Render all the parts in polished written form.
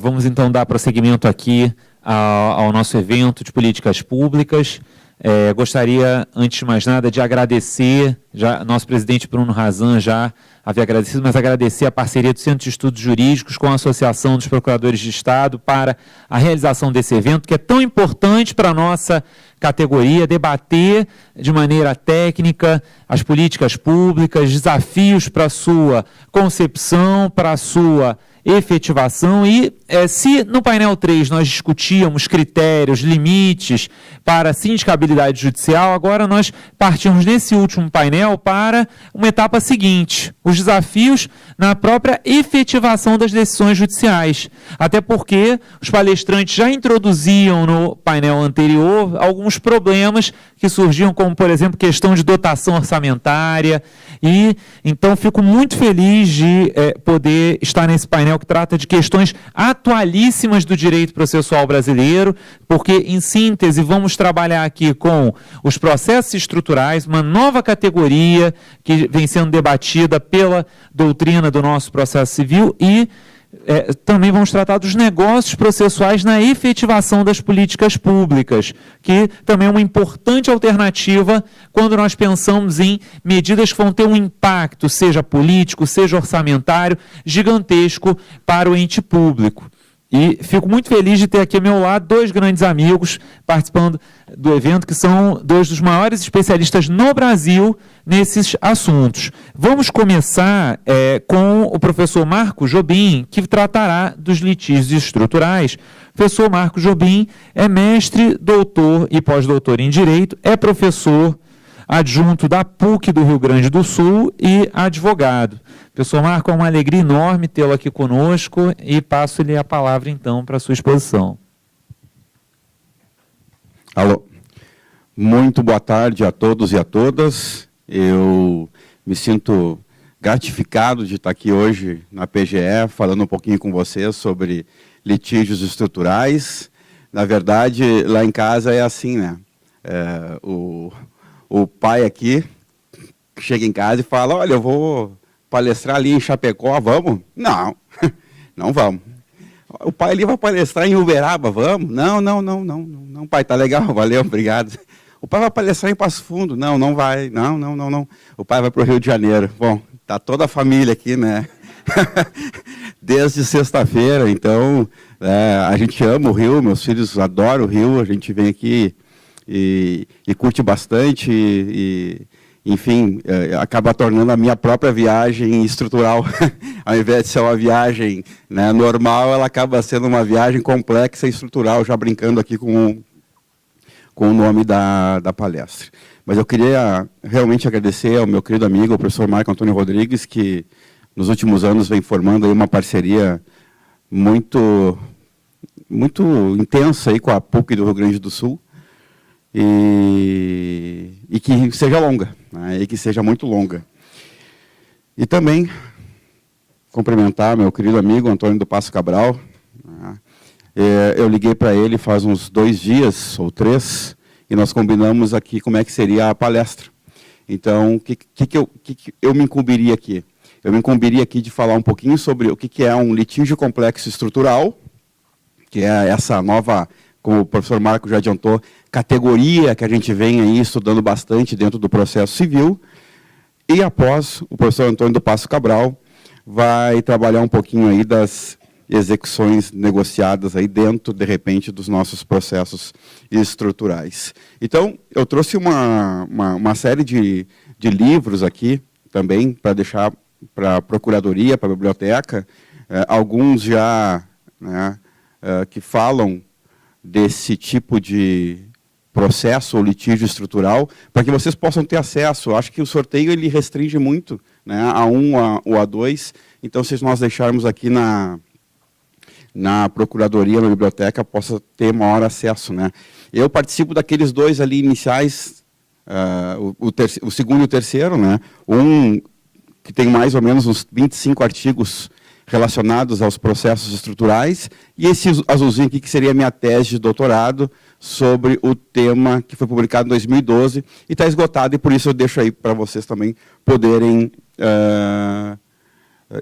Vamos então dar prosseguimento aqui ao nosso evento de políticas públicas. Gostaria, antes de mais nada, de agradecer, nosso presidente Bruno Razan já havia agradecido, mas agradecer a parceria do Centro de Estudos Jurídicos com a Associação dos Procuradores de Estado para a realização desse evento, que é tão importante para a nossa categoria, debater de maneira técnica as políticas públicas, desafios para a sua concepção, para a sua efetivação e, se no painel 3 nós discutíamos critérios, limites para a sindicabilidade judicial, agora nós partimos nesse último painel para uma etapa seguinte, os desafios na própria efetivação das decisões judiciais. Até porque os palestrantes já introduziam no painel anterior alguns problemas que surgiam, como, por exemplo, questão de dotação orçamentária, e então fico muito feliz de poder estar nesse painel que trata de questões atualíssimas do direito processual brasileiro, porque, em síntese, vamos trabalhar aqui com os processos estruturais, uma nova categoria que vem sendo debatida pela doutrina do nosso processo civil e também vamos tratar dos negócios processuais na efetivação das políticas públicas, que também é uma importante alternativa quando nós pensamos em medidas que vão ter um impacto, seja político, seja orçamentário, gigantesco para o ente público. E fico muito feliz de ter aqui ao meu lado dois grandes amigos participando do evento, que são dois dos maiores especialistas no Brasil nesses assuntos. Vamos começar com o professor Marco Jobim, que tratará dos litígios estruturais. O professor Marco Jobim é mestre, doutor e pós-doutor em Direito, é professor adjunto da PUC do Rio Grande do Sul e advogado. Professor Marco, é uma alegria enorme tê-lo aqui conosco e passo-lhe a palavra, então, para a sua exposição. Alô. Muito boa tarde a todos e a todas. Eu me sinto gratificado de estar aqui hoje na PGE, falando um pouquinho com vocês sobre litígios estruturais. Na verdade, lá em casa é assim, né? O pai aqui chega em casa e fala, olha, eu vou palestrar ali em Chapecó, vamos? Não, não vamos. O pai ali vai palestrar em Uberaba, vamos? Não, pai, tá legal, valeu, obrigado. O pai vai palestrar em Passo Fundo, não vai, não. O pai vai para o Rio de Janeiro. Bom, tá toda a família aqui, né? Desde sexta-feira, então, a gente ama o Rio, meus filhos adoram o Rio, a gente vem aqui e curte bastante enfim, acaba tornando a minha própria viagem estrutural. Ao invés de ser uma viagem, né, normal, ela acaba sendo uma viagem complexa e estrutural, já brincando aqui com o nome da palestra. Mas eu queria realmente agradecer ao meu querido amigo, o professor Marco Antônio Rodrigues, que nos últimos anos vem formando aí uma parceria muito intensa aí com a PUC do Rio Grande do Sul, e que seja longa, né, e que seja muito longa. E também cumprimentar meu querido amigo Antônio do Passo Cabral. Né, eu liguei para ele faz uns 2 dias ou 3 e nós combinamos aqui como é que seria a palestra. Então, o que eu me incumbiria aqui? Eu me incumbiria aqui de falar um pouquinho sobre o que é um litígio complexo estrutural, que é essa nova, como o professor Marco já adiantou, categoria que a gente vem aí estudando bastante dentro do processo civil. E após, o professor Antônio do Passo Cabral vai trabalhar um pouquinho aí das execuções negociadas aí dentro, de repente, dos nossos processos estruturais. Então, eu trouxe uma série de livros aqui também, para deixar para a Procuradoria, para a Biblioteca, alguns já, né, que falam desse tipo de processo ou litígio estrutural, para que vocês possam ter acesso. Eu acho que o sorteio ele restringe muito, né, A1 ou A2, então se nós deixarmos aqui na Procuradoria, na Biblioteca, possa ter maior acesso. Né. Eu participo daqueles 2 ali iniciais, o segundo e o terceiro, né, um que tem mais ou menos uns 25 artigos relacionados aos processos estruturais, e esse azulzinho aqui, que seria a minha tese de doutorado, sobre o tema que foi publicado em 2012, e está esgotado, e por isso eu deixo aí para vocês também poderem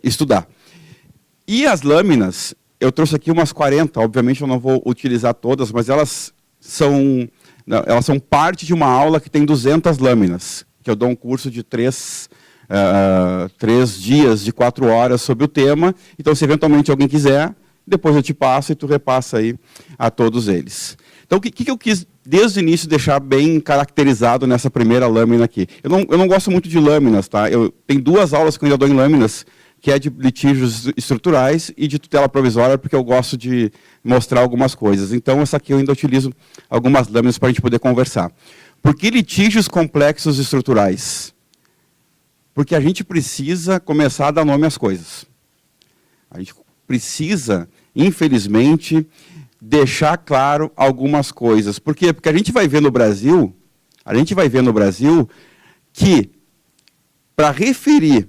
estudar. E as lâminas, eu trouxe aqui umas 40, obviamente eu não vou utilizar todas, mas elas são parte de uma aula que tem 200 lâminas, que eu dou um curso de 3 dias, de 4 horas sobre o tema. Então, se eventualmente alguém quiser, depois eu te passo e tu repassa aí a todos eles. Então, o que eu quis, desde o início, deixar bem caracterizado nessa primeira lâmina aqui? Eu não gosto muito de lâminas, tá? Tem 2 aulas que eu ainda dou em lâminas, que é de litígios estruturais e de tutela provisória, porque eu gosto de mostrar algumas coisas. Então, essa aqui eu ainda utilizo algumas lâminas para a gente poder conversar. Por que litígios complexos estruturais? Porque a gente precisa começar a dar nome às coisas. A gente precisa, infelizmente, deixar claro algumas coisas. Por quê? Porque a gente vai ver no Brasil que, para referir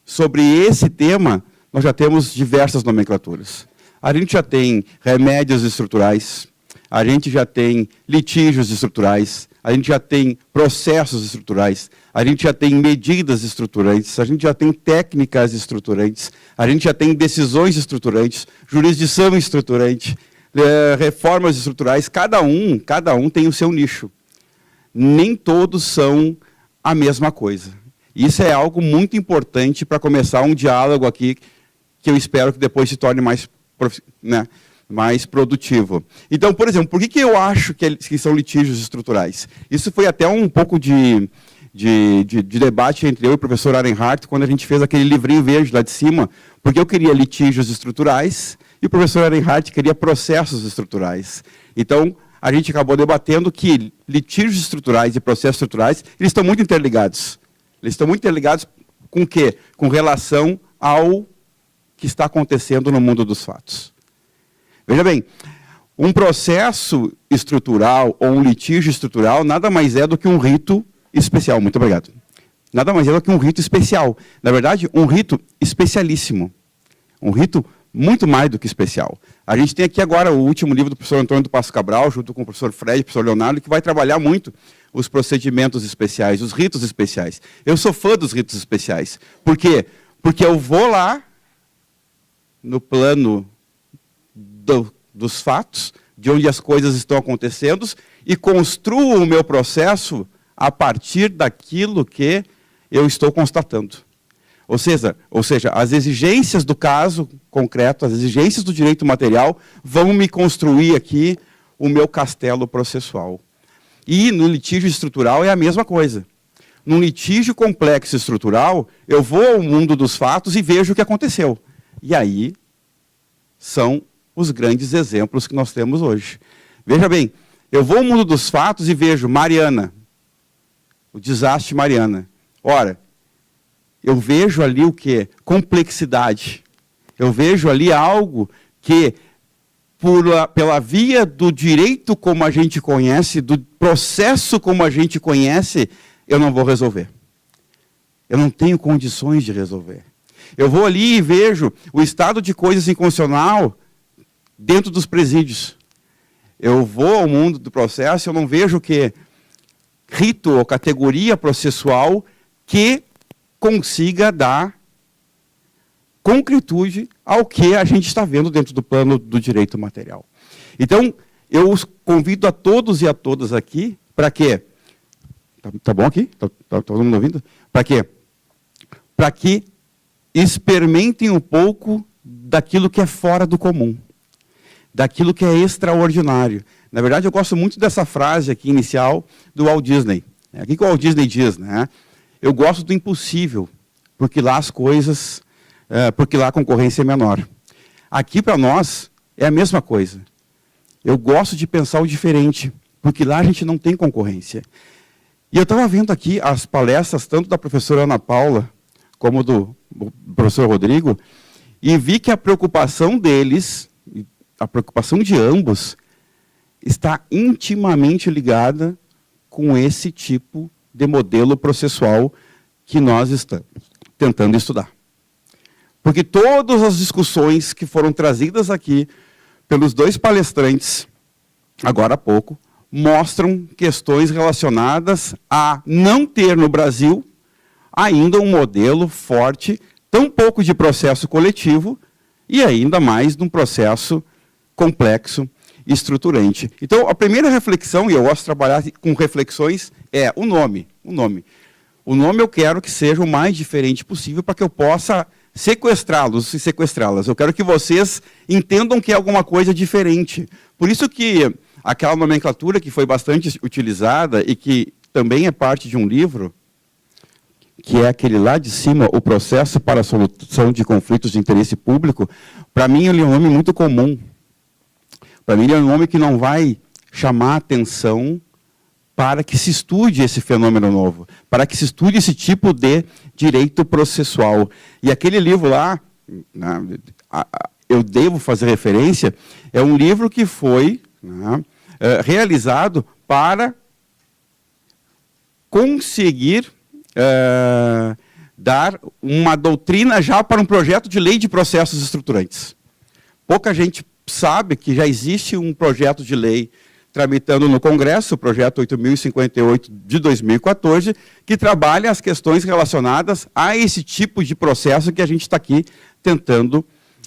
sobre esse tema, nós já temos diversas nomenclaturas. A gente já tem remédios estruturais, a gente já tem litígios estruturais, a gente já tem processos estruturais, a gente já tem medidas estruturantes, a gente já tem técnicas estruturantes, a gente já tem decisões estruturantes, jurisdição estruturante, reformas estruturais, cada um tem o seu nicho. Nem todos são a mesma coisa. Isso é algo muito importante para começar um diálogo aqui, que eu espero que depois se torne mais produtivo. Então, por exemplo, por que eu acho que são litígios estruturais? Isso foi até um pouco de debate entre eu e o professor Arenhardt, quando a gente fez aquele livrinho verde lá de cima, porque eu queria litígios estruturais e o professor Arenhardt queria processos estruturais. Então, a gente acabou debatendo que litígios estruturais e processos estruturais, eles estão muito interligados. Eles estão muito interligados com o quê? Com relação ao que está acontecendo no mundo dos fatos. Veja bem, um processo estrutural ou um litígio estrutural nada mais é do que um rito especial. Muito obrigado. Nada mais é do que um rito especial. Na verdade, um rito especialíssimo. Um rito muito mais do que especial. A gente tem aqui agora o último livro do professor Antônio do Passo Cabral, junto com o professor Fred e o professor Leonardo, que vai trabalhar muito os procedimentos especiais, os ritos especiais. Eu sou fã dos ritos especiais. Por quê? Porque eu vou lá, no plano dos fatos, de onde as coisas estão acontecendo, e construo o meu processo a partir daquilo que eu estou constatando. Ou seja, as exigências do caso concreto, as exigências do direito material, vão me construir aqui o meu castelo processual. E no litígio estrutural é a mesma coisa. Num litígio complexo estrutural, eu vou ao mundo dos fatos e vejo o que aconteceu. E aí são os grandes exemplos que nós temos hoje. Veja bem, eu vou ao mundo dos fatos e vejo Mariana, o desastre de Mariana. Ora, eu vejo ali o quê? Complexidade. Eu vejo ali algo que, pela via do direito como a gente conhece, do processo como a gente conhece, eu não vou resolver. Eu não tenho condições de resolver. Eu vou ali e vejo o estado de coisas inconstitucional dentro dos presídios. Eu vou ao mundo do processo, eu não vejo o quê? Rito ou categoria processual que consiga dar concretude ao que a gente está vendo dentro do plano do direito material. Então, eu os convido a todos e a todas aqui, para quê? Tá bom aqui? Tá todo mundo ouvindo? Para quê? Para que experimentem um pouco daquilo que é fora do comum, daquilo que é extraordinário. Na verdade, eu gosto muito dessa frase aqui inicial do Walt Disney. O que o Walt Disney diz, né? Eu gosto do impossível, porque lá as coisas, porque lá a concorrência é menor. Aqui, para nós, é a mesma coisa. Eu gosto de pensar o diferente, porque lá a gente não tem concorrência. E eu estava vendo aqui as palestras, tanto da professora Ana Paula, como do professor Rodrigo, e vi que a preocupação deles, a preocupação de ambos, está intimamente ligada com esse tipo de modelo processual que nós estamos tentando estudar. Porque todas as discussões que foram trazidas aqui pelos 2 palestrantes, agora há pouco, mostram questões relacionadas a não ter no Brasil ainda um modelo forte, tão pouco de processo coletivo e ainda mais num processo complexo e estruturante. Então, a primeira reflexão, e eu gosto de trabalhar com reflexões, é o nome. O nome eu quero que seja o mais diferente possível para que eu possa sequestrá-los e sequestrá-las. Eu quero que vocês entendam que é alguma coisa diferente. Por isso que aquela nomenclatura que foi bastante utilizada e que também é parte de um livro, que é aquele lá de cima, o processo para a solução de conflitos de interesse público, para mim ele é um nome muito comum. Para mim ele é um nome que não vai chamar atenção para que se estude esse fenômeno novo, para que se estude esse tipo de direito processual. E aquele livro lá, eu devo fazer referência, é um livro que foi realizado para conseguir dar uma doutrina já para um projeto de lei de processos estruturantes. Pouca gente sabe que já existe um projeto de lei tramitando no Congresso, o projeto 8.058 de 2014, que trabalha as questões relacionadas a esse tipo de processo que a gente está aqui tentando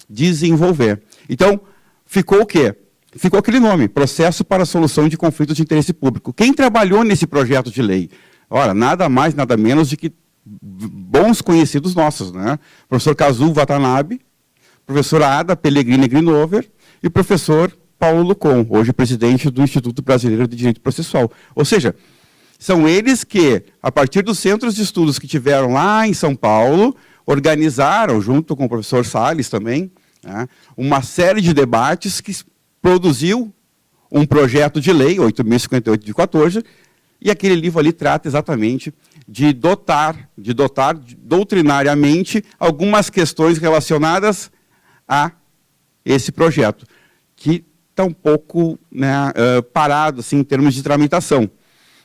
desenvolver. Então, ficou o quê? Ficou aquele nome, Processo para a Solução de Conflitos de Interesse Público. Quem trabalhou nesse projeto de lei? Ora, nada mais, nada menos de que bons conhecidos nossos, né? Professor Kazuo Watanabe, professora Ada Pellegrini Grinover e professor Paulo Lucon, hoje presidente do Instituto Brasileiro de Direito Processual. Ou seja, são eles que, a partir dos centros de estudos que tiveram lá em São Paulo, organizaram, junto com o professor Salles também, uma série de debates que produziu um projeto de lei, 8.058 de 14, e aquele livro ali trata exatamente de dotar doutrinariamente algumas questões relacionadas a esse projeto, que está um pouco parado assim, em termos de tramitação.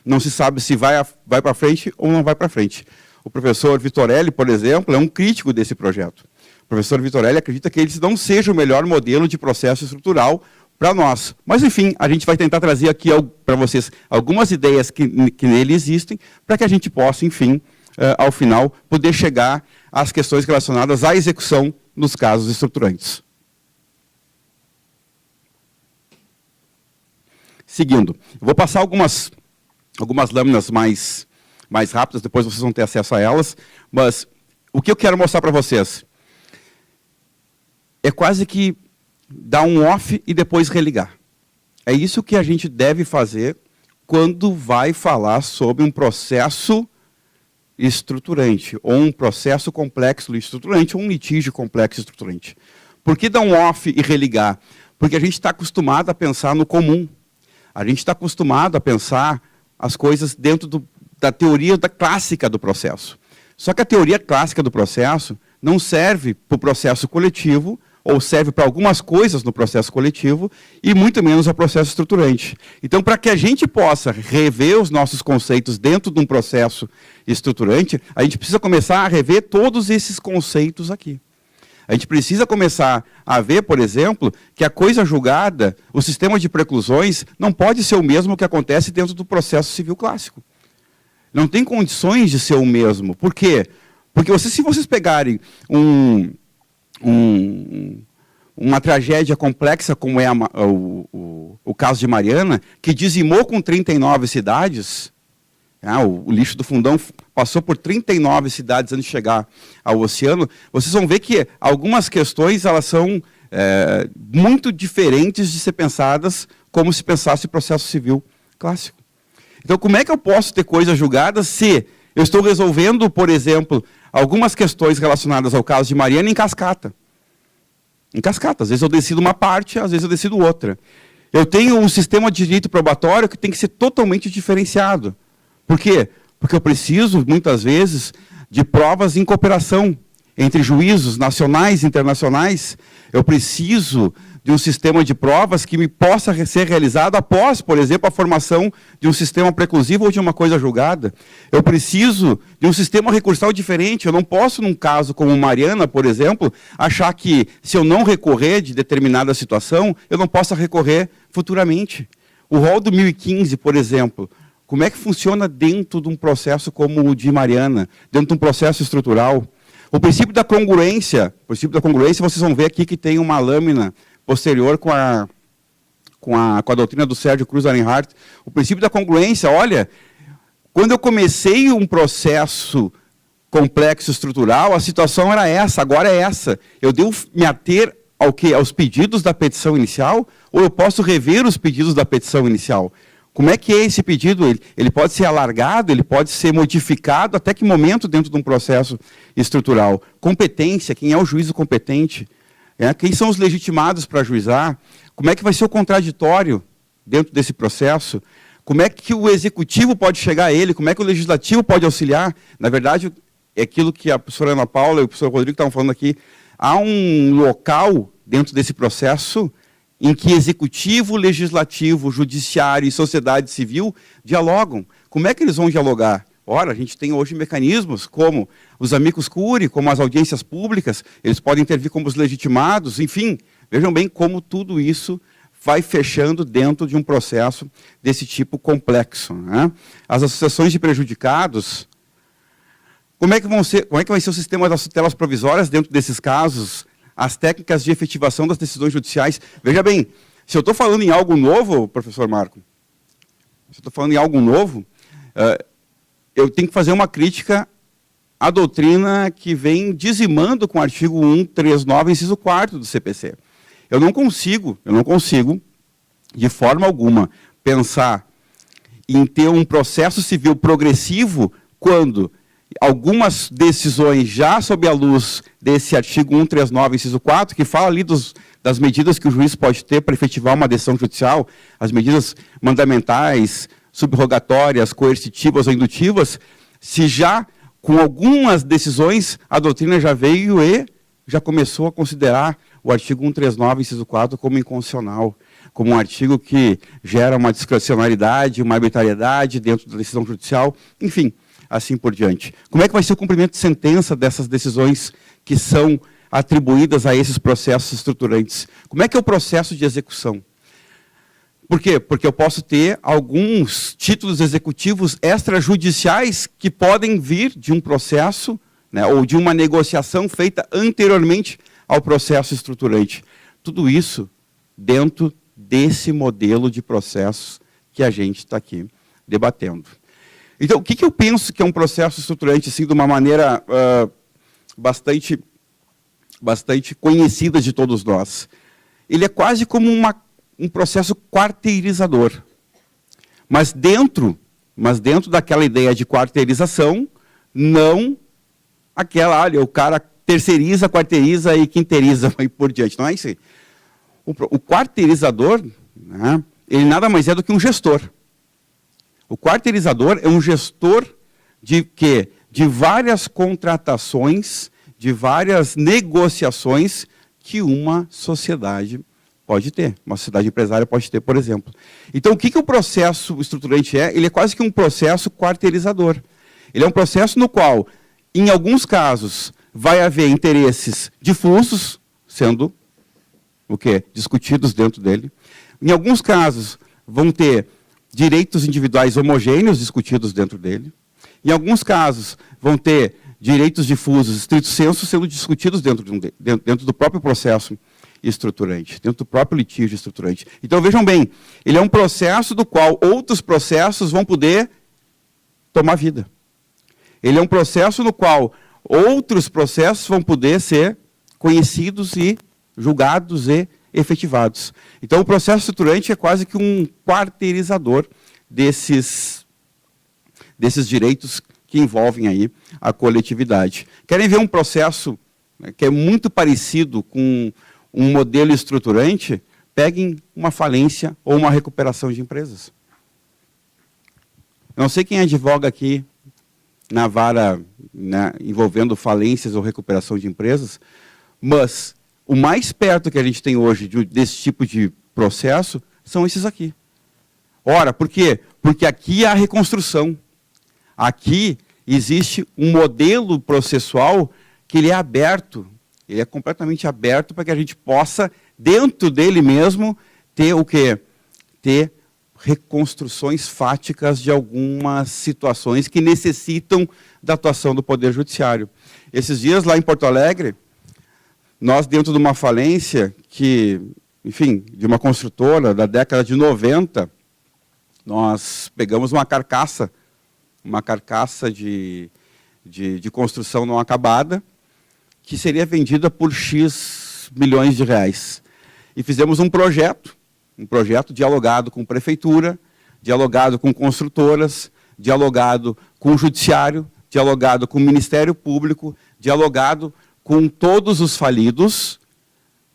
Não se sabe se vai para frente ou não vai para frente. O professor Vitorelli, por exemplo, é um crítico desse projeto. O professor Vitorelli acredita que ele não seja o melhor modelo de processo estrutural para nós. Mas, enfim, a gente vai tentar trazer aqui para vocês algumas ideias que nele existem, para que a gente possa, enfim, ao final, poder chegar às questões relacionadas à execução nos casos estruturantes. Seguindo, eu vou passar algumas lâminas mais rápidas, depois vocês vão ter acesso a elas, mas o que eu quero mostrar para vocês é quase que dar um off e depois religar. É isso que a gente deve fazer quando vai falar sobre um processo estruturante, ou um processo complexo estruturante, ou um litígio complexo estruturante. Por que dar um off e religar? Porque a gente está acostumado a pensar no comum. A gente está acostumado a pensar as coisas dentro da teoria clássica do processo. Só que a teoria clássica do processo não serve para o processo coletivo, ou serve para algumas coisas no processo coletivo, e muito menos ao processo estruturante. Então, para que a gente possa rever os nossos conceitos dentro de um processo estruturante, a gente precisa começar a rever todos esses conceitos aqui. A gente precisa começar a ver, por exemplo, que a coisa julgada, o sistema de preclusões, não pode ser o mesmo que acontece dentro do processo civil clássico. Não tem condições de ser o mesmo. Por quê? Porque se vocês pegarem uma tragédia complexa como é o caso de Mariana, que dizimou com 39 cidades, o lixo do Fundão passou por 39 cidades antes de chegar ao oceano, vocês vão ver que algumas questões elas são muito diferentes de ser pensadas como se pensasse o processo civil clássico. Então, como é que eu posso ter coisas julgadas se eu estou resolvendo, por exemplo, algumas questões relacionadas ao caso de Mariana em cascata? Em cascata, às vezes eu decido uma parte, às vezes eu decido outra. Eu tenho um sistema de direito probatório que tem que ser totalmente diferenciado. Por quê? Porque eu preciso, muitas vezes, de provas em cooperação entre juízos nacionais e internacionais. Eu preciso de um sistema de provas que me possa ser realizado após, por exemplo, a formação de um sistema preclusivo ou de uma coisa julgada. Eu preciso de um sistema recursal diferente. Eu não posso, num caso como Mariana, por exemplo, achar que, se eu não recorrer de determinada situação, eu não possa recorrer futuramente. O rol do 1015, por exemplo, como é que funciona dentro de um processo como o de Mariana, dentro de um processo estrutural? O princípio da congruência, vocês vão ver aqui que tem uma lâmina posterior com a doutrina do Sérgio Cruz Arenhardt. O princípio da congruência, olha, quando eu comecei um processo complexo estrutural, a situação era essa, agora é essa. Eu devo me ater ao quê? Aos pedidos da petição inicial, ou eu posso rever os pedidos da petição inicial? Como é que é esse pedido? Ele pode ser alargado, ele pode ser modificado, até que momento dentro de um processo estrutural? Competência, quem é o juízo competente? Quem são os legitimados para ajuizar? Como é que vai ser o contraditório dentro desse processo? Como é que o executivo pode chegar a ele? Como é que o legislativo pode auxiliar? Na verdade, é aquilo que a professora Ana Paula e o professor Rodrigo estavam falando aqui. Há um local dentro desse processo em que executivo, legislativo, judiciário e sociedade civil dialogam. Como é que eles vão dialogar? Ora, a gente tem hoje mecanismos como os amicus curiae, como as audiências públicas, eles podem intervir como os legitimados, enfim, vejam bem como tudo isso vai fechando dentro de um processo desse tipo complexo. Né? As associações de prejudicados, como é que vai ser o sistema das tutelas provisórias dentro desses casos? As técnicas de efetivação das decisões judiciais. Veja bem, se eu estou falando em algo novo, professor Marco, eu tenho que fazer uma crítica à doutrina que vem dizimando com o artigo 139, inciso 4º do CPC. Eu não consigo, de forma alguma, pensar em ter um processo civil progressivo quando algumas decisões já sob a luz desse artigo 139, inciso 4, que fala ali das medidas que o juiz pode ter para efetivar uma decisão judicial, as medidas mandamentais, subrogatórias, coercitivas ou indutivas, se já, com algumas decisões, a doutrina já veio e já começou a considerar o artigo 139, inciso 4, como inconstitucional, como um artigo que gera uma discrecionalidade, uma arbitrariedade dentro da decisão judicial, enfim, assim por diante. Como é que vai ser o cumprimento de sentença dessas decisões que são atribuídas a esses processos estruturantes? Como é que é o processo de execução? Por quê? Porque eu posso ter alguns títulos executivos extrajudiciais que podem vir de um processo, né, ou de uma negociação feita anteriormente ao processo estruturante. Tudo isso dentro desse modelo de processos que a gente está aqui debatendo. Então, o que eu penso que é um processo estruturante, assim, de uma maneira bastante conhecida de todos nós? Ele é quase como um processo quarteirizador. Mas dentro daquela ideia de quarteirização, não aquela, olha, o cara terceiriza, quarteiriza e quinteiriza, e por diante. Não é isso aí. O quarteirizador, né, ele nada mais é do que um gestor. O quarteirizador é um gestor de quê? De várias contratações, de várias negociações que uma sociedade pode ter. Uma sociedade empresária pode ter, por exemplo. Então, o que o processo estruturante é? Ele é quase que um processo quarteirizador. Ele é um processo no qual, em alguns casos, vai haver interesses difusos, sendo o quê? Discutidos dentro dele. Em alguns casos, vão ter direitos individuais homogêneos discutidos dentro dele. Em alguns casos, vão ter direitos difusos, estrito sensu, sendo discutidos dentro do próprio processo estruturante, dentro do próprio litígio estruturante. Então, vejam bem, ele é um processo do qual outros processos vão poder tomar vida. Ele é um processo no qual outros processos vão poder ser conhecidos e julgados e efetivados. Então, o processo estruturante é quase que um quarteirizador desses direitos que envolvem aí a coletividade. Querem ver um processo, né, que é muito parecido com um modelo estruturante? Peguem uma falência ou uma recuperação de empresas. Eu não sei quem advoga aqui na vara, né, envolvendo falências ou recuperação de empresas, mas o mais perto que a gente tem hoje desse tipo de processo são esses aqui. Ora, por quê? Porque aqui há reconstrução. Aqui existe um modelo processual que ele é aberto, ele é completamente aberto para que a gente possa, dentro dele mesmo, ter o quê? Ter reconstruções fáticas de algumas situações que necessitam da atuação do Poder Judiciário. Esses dias, lá em Porto Alegre, nós, dentro de uma falência que, enfim, de uma construtora da década de 90, nós pegamos uma carcaça de construção não acabada, que seria vendida por X milhões de reais. E fizemos um projeto dialogado com prefeitura, dialogado com construtoras, dialogado com o judiciário, dialogado com o Ministério Público, dialogado com todos os falidos,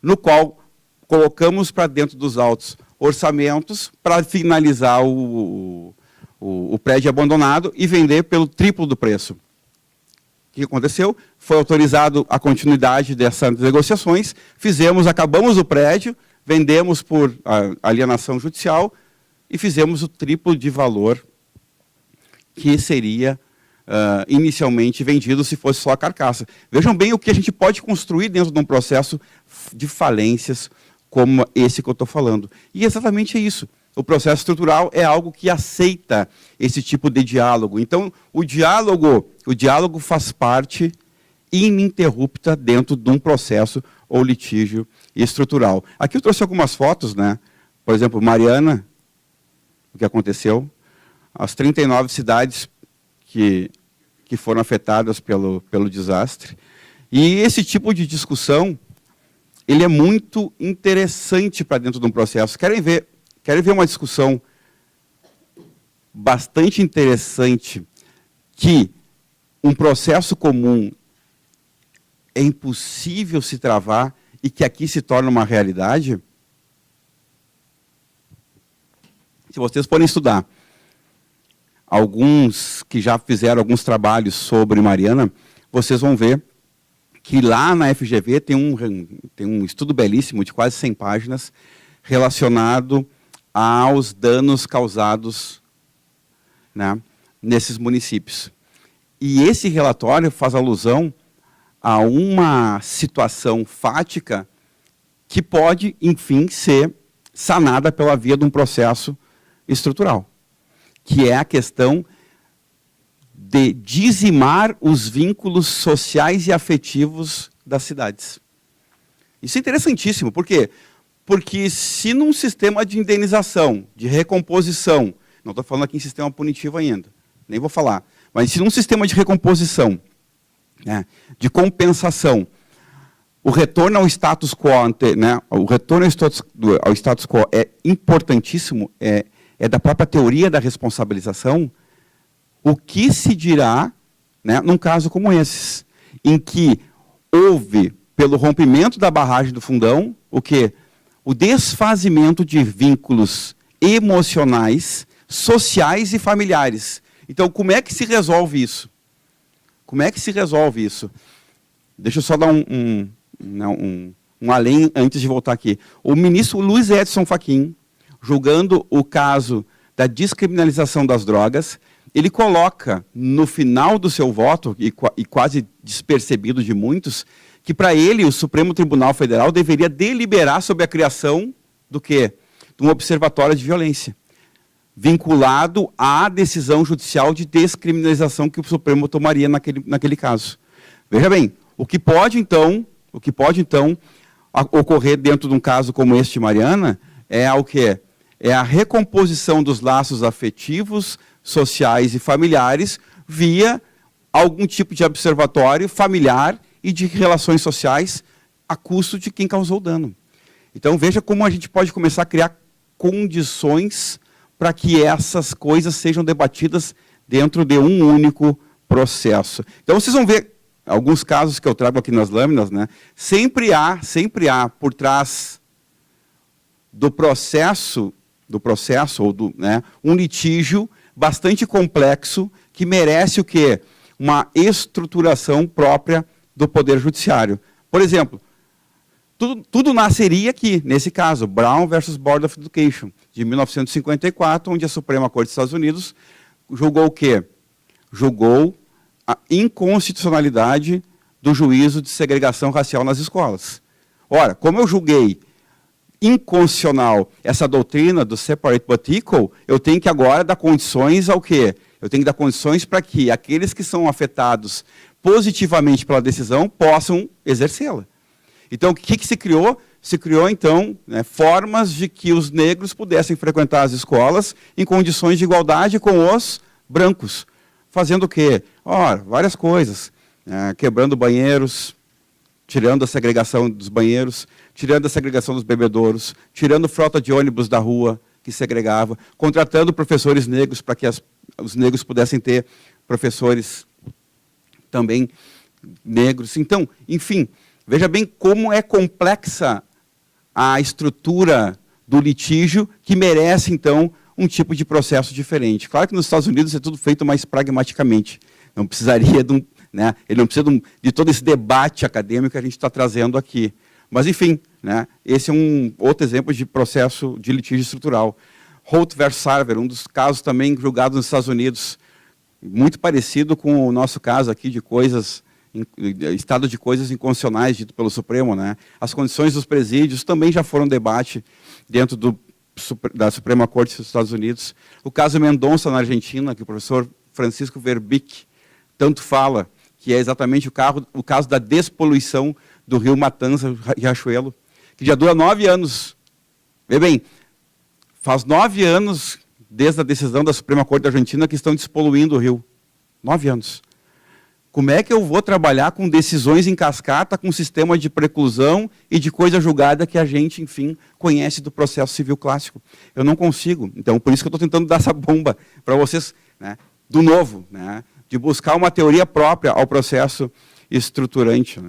no qual colocamos para dentro dos altos orçamentos para finalizar o prédio abandonado e vender pelo triplo do preço. O que aconteceu? Foi autorizado a continuidade dessas negociações, acabamos o prédio, vendemos por alienação judicial e fizemos o triplo de valor que seria inicialmente vendido se fosse só a carcaça. Vejam bem o que a gente pode construir dentro de um processo de falências como esse que eu estou falando. E exatamente é isso. O processo estrutural é algo que aceita esse tipo de diálogo. Então, o diálogo faz parte ininterrupta dentro de um processo ou litígio estrutural. Aqui eu trouxe algumas fotos, né? Por exemplo, Mariana, o que aconteceu, as 39 cidades que foram afetadas pelo desastre. E esse tipo de discussão, ele é muito interessante para dentro de um processo. Querem ver uma discussão bastante interessante que um processo comum é impossível se travar e que aqui se torna uma realidade? Se vocês forem estudar, alguns que já fizeram alguns trabalhos sobre Mariana, vocês vão ver que lá na FGV tem um estudo belíssimo de quase 100 páginas relacionado aos danos causados, né, nesses municípios. E esse relatório faz alusão a uma situação fática que pode, enfim, ser sanada pela via de um processo estrutural, que é a questão de dizimar os vínculos sociais e afetivos das cidades. Isso é interessantíssimo, por quê? Porque se num sistema de indenização, de recomposição, não estou falando aqui em sistema punitivo ainda, nem vou falar, mas se num sistema de recomposição, né, de compensação, o retorno ao status quo, né, o retorno ao status quo é importantíssimo, é da própria teoria da responsabilização. O que se dirá, né, num caso como esse, em que houve, pelo rompimento da barragem do Fundão, o quê? O desfazimento de vínculos emocionais, sociais e familiares. Então, como é que se resolve isso? Como é que se resolve isso? Deixa eu só dar um além antes de voltar aqui. O ministro Luiz Edson Fachin, julgando o caso da descriminalização das drogas, ele coloca no final do seu voto, e quase despercebido de muitos, que para ele o Supremo Tribunal Federal deveria deliberar sobre a criação do quê? De um observatório de violência, vinculado à decisão judicial de descriminalização que o Supremo tomaria naquele caso. Veja bem, o que pode então ocorrer dentro de um caso como este de Mariana é o quê? É a recomposição dos laços afetivos, sociais e familiares via algum tipo de observatório familiar e de relações sociais a custo de quem causou o dano. Então, veja como a gente pode começar a criar condições para que essas coisas sejam debatidas dentro de um único processo. Então, vocês vão ver alguns casos que eu trago aqui nas lâminas, né? Sempre há por trás do processo ou né, um litígio bastante complexo que merece o quê? Uma estruturação própria do Poder Judiciário. Por exemplo, tudo nasceria aqui, nesse caso, Brown versus Board of Education, de 1954, onde a Suprema Corte dos Estados Unidos julgou o quê? Julgou a inconstitucionalidade do juízo de segregação racial nas escolas. Ora, como eu julguei inconstitucional essa doutrina do separate but equal, eu tenho que agora dar condições ao quê? Eu tenho que dar condições para que aqueles que são afetados positivamente pela decisão possam exercê-la. Então, o que se criou? Se criou, então, né, formas de que os negros pudessem frequentar as escolas em condições de igualdade com os brancos. Fazendo o quê? Ora, várias coisas. Quebrando banheiros, tirando a segregação dos banheiros, tirando a segregação dos bebedouros, tirando frota de ônibus da rua, que segregava, contratando professores negros para que os negros pudessem ter professores também negros. Então, enfim, veja bem como é complexa a estrutura do litígio que merece, então, um tipo de processo diferente. Claro que nos Estados Unidos é tudo feito mais pragmaticamente. Não precisaria de ele não precisa de todo esse debate acadêmico que a gente está trazendo aqui. Mas, enfim, esse é um outro exemplo de processo de litígio estrutural. Holt versus Sarver, um dos casos também julgados nos Estados Unidos, muito parecido com o nosso caso aqui de estado de coisas inconstitucionais dito pelo Supremo. As condições dos presídios também já foram debate dentro da Suprema Corte dos Estados Unidos. O caso Mendonça, na Argentina, que o professor Francisco Verbic tanto fala, que é exatamente o caso da despoluição do rio Matanza, Riachuelo, que já dura 9 anos. Vê bem, faz 9 anos, desde a decisão da Suprema Corte da Argentina, que estão despoluindo o rio. 9 anos. Como é que eu vou trabalhar com decisões em cascata, com sistema de preclusão e de coisa julgada que a gente, enfim, conhece do processo civil clássico? Eu não consigo. Então, por isso que eu estou tentando dar essa bomba para vocês, do novo, de buscar uma teoria própria ao processo estruturante.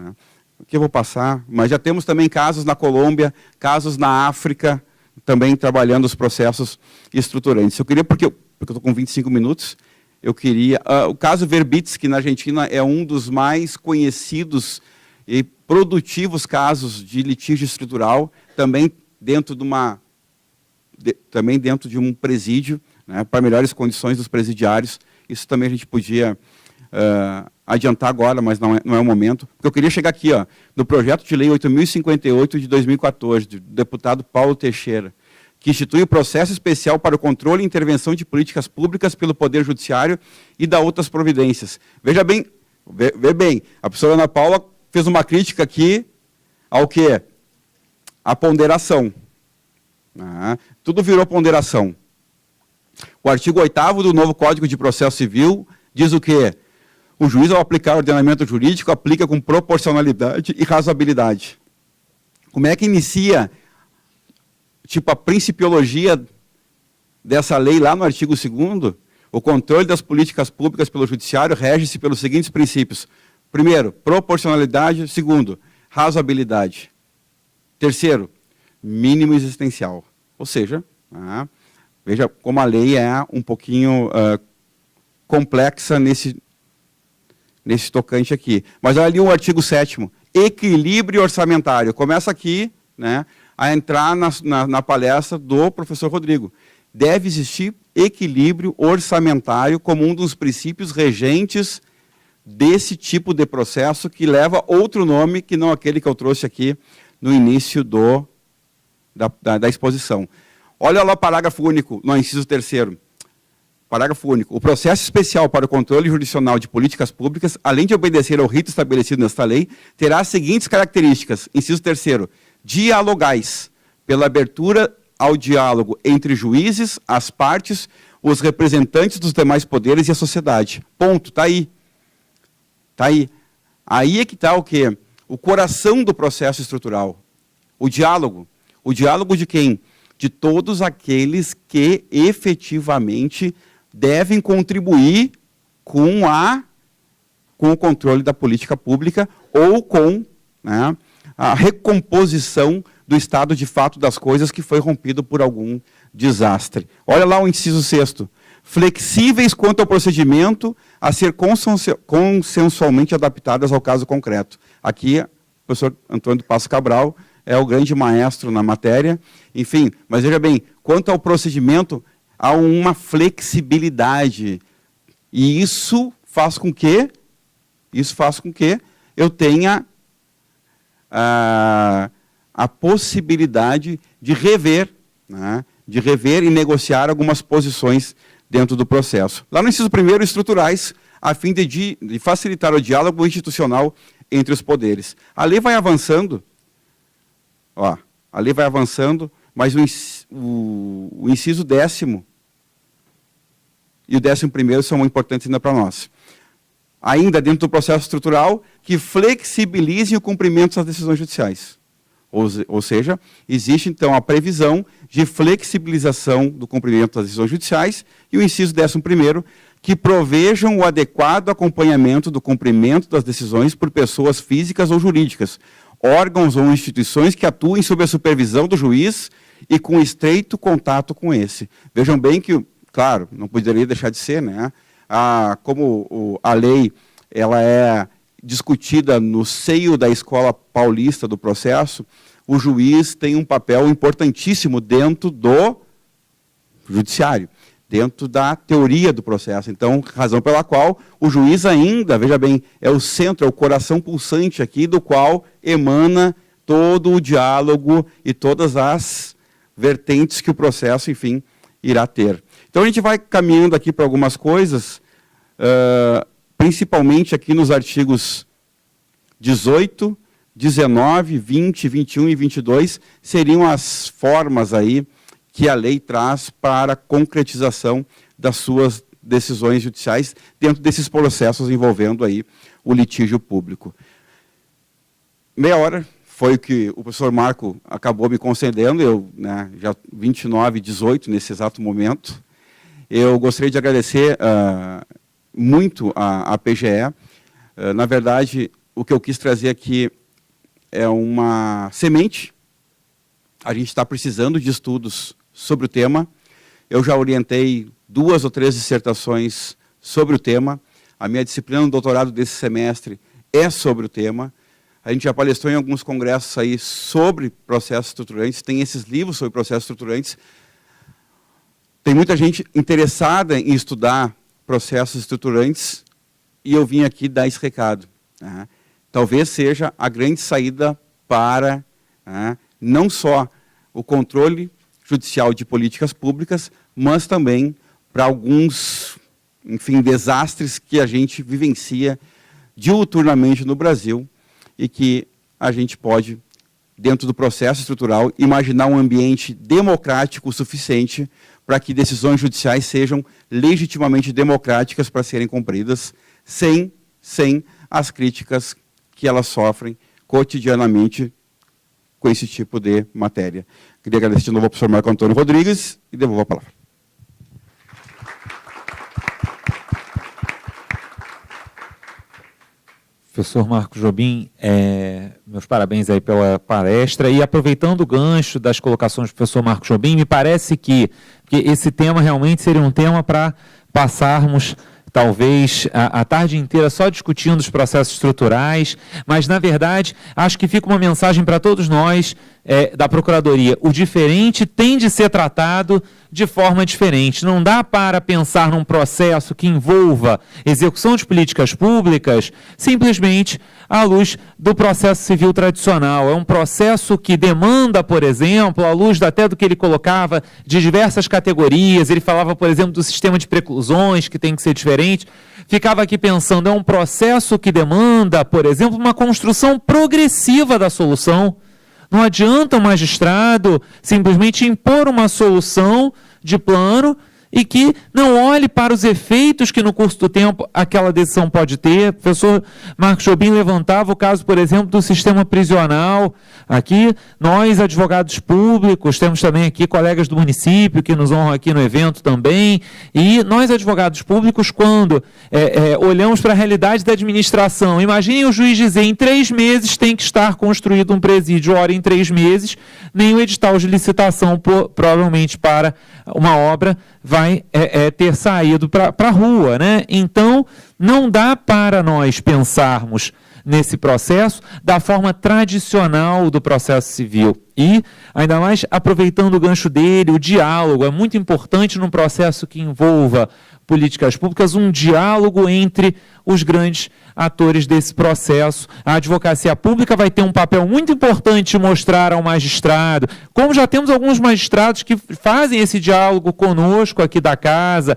Aqui eu vou passar, mas já temos também casos na Colômbia, casos na África, também trabalhando os processos estruturantes. Eu queria, porque eu estou com 25 minutos, eu queria... o caso Verbitsky, na Argentina, é um dos mais conhecidos e produtivos casos de litígio estrutural, também dentro de um presídio, para melhores condições dos presidiários. Isso também a gente podia adiantar agora, mas não é o momento. Porque eu queria chegar aqui, no projeto de lei 8.058 de 2014, do deputado Paulo Teixeira, que institui o processo especial para o controle e intervenção de políticas públicas pelo Poder Judiciário e da outras providências. Veja bem, vê bem, a professora Ana Paula fez uma crítica aqui ao quê? A ponderação. Tudo virou ponderação. O artigo 8º do novo Código de Processo Civil diz o quê? O juiz, ao aplicar o ordenamento jurídico, aplica com proporcionalidade e razoabilidade. Como é que inicia, a principiologia dessa lei lá no artigo 2º? O controle das políticas públicas pelo judiciário rege-se pelos seguintes princípios. Primeiro, proporcionalidade. Segundo, razoabilidade. Terceiro, mínimo existencial. Ou seja, veja como a lei é um pouquinho complexa nesse tocante aqui. Mas olha ali o artigo 7º, equilíbrio orçamentário. Começa aqui a entrar na palestra do professor Rodrigo. Deve existir equilíbrio orçamentário como um dos princípios regentes desse tipo de processo que leva outro nome que não aquele que eu trouxe aqui no início da exposição. Olha lá o parágrafo único, no inciso 3º. Parágrafo único. O processo especial para o controle jurisdicional de políticas públicas, além de obedecer ao rito estabelecido nesta lei, terá as seguintes características. Inciso 3º. Dialogais, pela abertura ao diálogo entre juízes, as partes, os representantes dos demais poderes e a sociedade. Ponto. Está aí. Está aí. Aí é que está o quê? O coração do processo estrutural. O diálogo. O diálogo de quem? De todos aqueles que efetivamente devem contribuir com o controle da política pública ou com a recomposição do estado de fato das coisas que foi rompido por algum desastre. Olha lá o inciso 6º. Flexíveis quanto ao procedimento a ser consensualmente adaptadas ao caso concreto. Aqui, o professor Antônio do Passo Cabral é o grande maestro na matéria. Enfim, mas veja bem, quanto ao procedimento, há uma flexibilidade. E isso faz com que eu tenha a possibilidade de rever, né, e negociar algumas posições dentro do processo. Lá no inciso 1º, estruturais, a fim de facilitar o diálogo institucional entre os poderes. A lei vai avançando, mas o inciso 10º e o 11º são importantes ainda para nós. Ainda dentro do processo estrutural, que flexibilizem o cumprimento das decisões judiciais. Ou seja, existe então a previsão de flexibilização do cumprimento das decisões judiciais e o inciso 11º, que provejam o adequado acompanhamento do cumprimento das decisões por pessoas físicas ou jurídicas, órgãos ou instituições que atuem sob a supervisão do juiz e com estreito contato com esse. Vejam bem que, claro, não poderia deixar de ser, né? Como a lei ela é discutida no seio da escola paulista do processo, o juiz tem um papel importantíssimo dentro do judiciário, dentro da teoria do processo. Então, razão pela qual o juiz ainda, veja bem, é o centro, é o coração pulsante aqui, do qual emana todo o diálogo e todas as vertentes que o processo, enfim, irá ter. Então, a gente vai caminhando aqui para algumas coisas, principalmente aqui nos artigos 18, 19, 20, 21 e 22, seriam as formas aí que a lei traz para a concretização das suas decisões judiciais dentro desses processos envolvendo aí o litígio público. Meia hora foi o que o professor Marco acabou me concedendo, eu, né, já 29:18 nesse exato momento. Eu gostaria de agradecer muito a PGE. Na verdade, o que eu quis trazer aqui é uma semente. A gente está precisando de estudos sobre o tema. Eu já orientei 2 ou 3 dissertações sobre o tema. A minha disciplina no doutorado desse semestre é sobre o tema. A gente já palestrou em alguns congressos aí sobre processos estruturantes, tem esses livros sobre processos estruturantes. Tem muita gente interessada em estudar processos estruturantes e eu vim aqui dar esse recado. Né? Talvez seja a grande saída para não só o controle judicial de políticas públicas, mas também para alguns, enfim, desastres que a gente vivencia diuturnamente no Brasil e que a gente pode, dentro do processo estrutural, imaginar um ambiente democrático o suficiente para que decisões judiciais sejam legitimamente democráticas para serem cumpridas, sem as críticas que elas sofrem cotidianamente com esse tipo de matéria. Queria agradecer de novo ao professor Marco Antônio Rodrigues e devolvo a palavra. Professor Marco Jobim, meus parabéns aí pela palestra. E aproveitando o gancho das colocações do professor Marco Jobim, me parece que esse tema realmente seria um tema para passarmos talvez a tarde inteira só discutindo os processos estruturais, mas, na verdade, acho que fica uma mensagem para todos nós da Procuradoria. O diferente tem de ser tratado de forma diferente. Não dá para pensar num processo que envolva execução de políticas públicas simplesmente à luz do processo civil tradicional. É um processo que demanda, por exemplo, à luz até do que ele colocava de diversas categorias. Ele falava, por exemplo, do sistema de preclusões, que tem que ser diferente. Ficava aqui pensando, é um processo que demanda, por exemplo, uma construção progressiva da solução. Não adianta o magistrado simplesmente impor uma solução de plano e que não olhe para os efeitos que no curso do tempo aquela decisão pode ter. O professor Marco Jobim levantava o caso, por exemplo, do sistema prisional. Aqui, nós, advogados públicos, temos também aqui colegas do município que nos honram aqui no evento também, e nós, advogados públicos, quando olhamos para a realidade da administração, imaginem o juiz dizer, em 3 meses tem que estar construído um presídio, ora, em 3 meses, nem o edital de licitação, provavelmente para uma obra, vai ter saído para a rua, né? Então, não dá para nós pensarmos nesse processo da forma tradicional do processo civil. E, ainda mais, aproveitando o gancho dele, o diálogo é muito importante num processo que envolva políticas públicas, um diálogo entre os grandes atores desse processo. A advocacia pública vai ter um papel muito importante de mostrar ao magistrado, como já temos alguns magistrados que fazem esse diálogo conosco aqui da casa.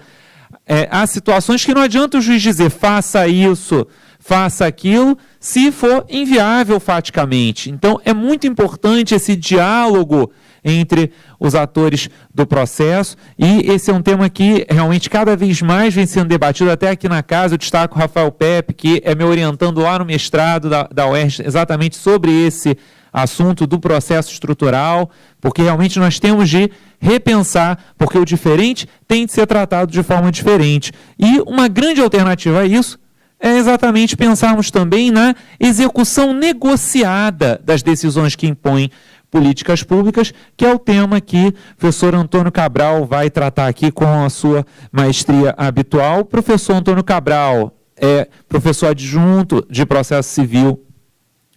Há situações que não adianta o juiz dizer faça isso, faça aquilo, se for inviável faticamente. Então, é muito importante esse diálogo entre os atores do processo, e esse é um tema que realmente cada vez mais vem sendo debatido, até aqui na casa. Eu destaco o Rafael Pepe, que é me orientando lá no mestrado da UERJ, exatamente sobre esse assunto do processo estrutural, porque realmente nós temos de repensar, porque o diferente tem de ser tratado de forma diferente. E uma grande alternativa a isso é exatamente pensarmos também na execução negociada das decisões que impõem políticas públicas, que é o tema que o professor Antônio Cabral vai tratar aqui com a sua maestria habitual. O professor Antônio Cabral é professor adjunto de processo civil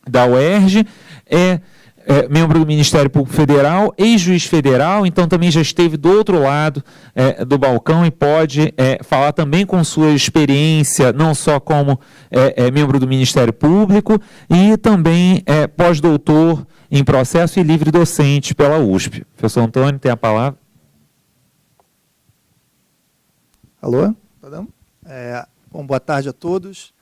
da UERJ, é membro do Ministério Público Federal, ex-juiz federal, então também já esteve do outro lado do balcão e pode falar também com sua experiência, não só como membro do Ministério Público, e também pós-doutor em processo e livre docente pela USP. Professor Antônio, tem a palavra. Alô? Bom, boa tarde a todos.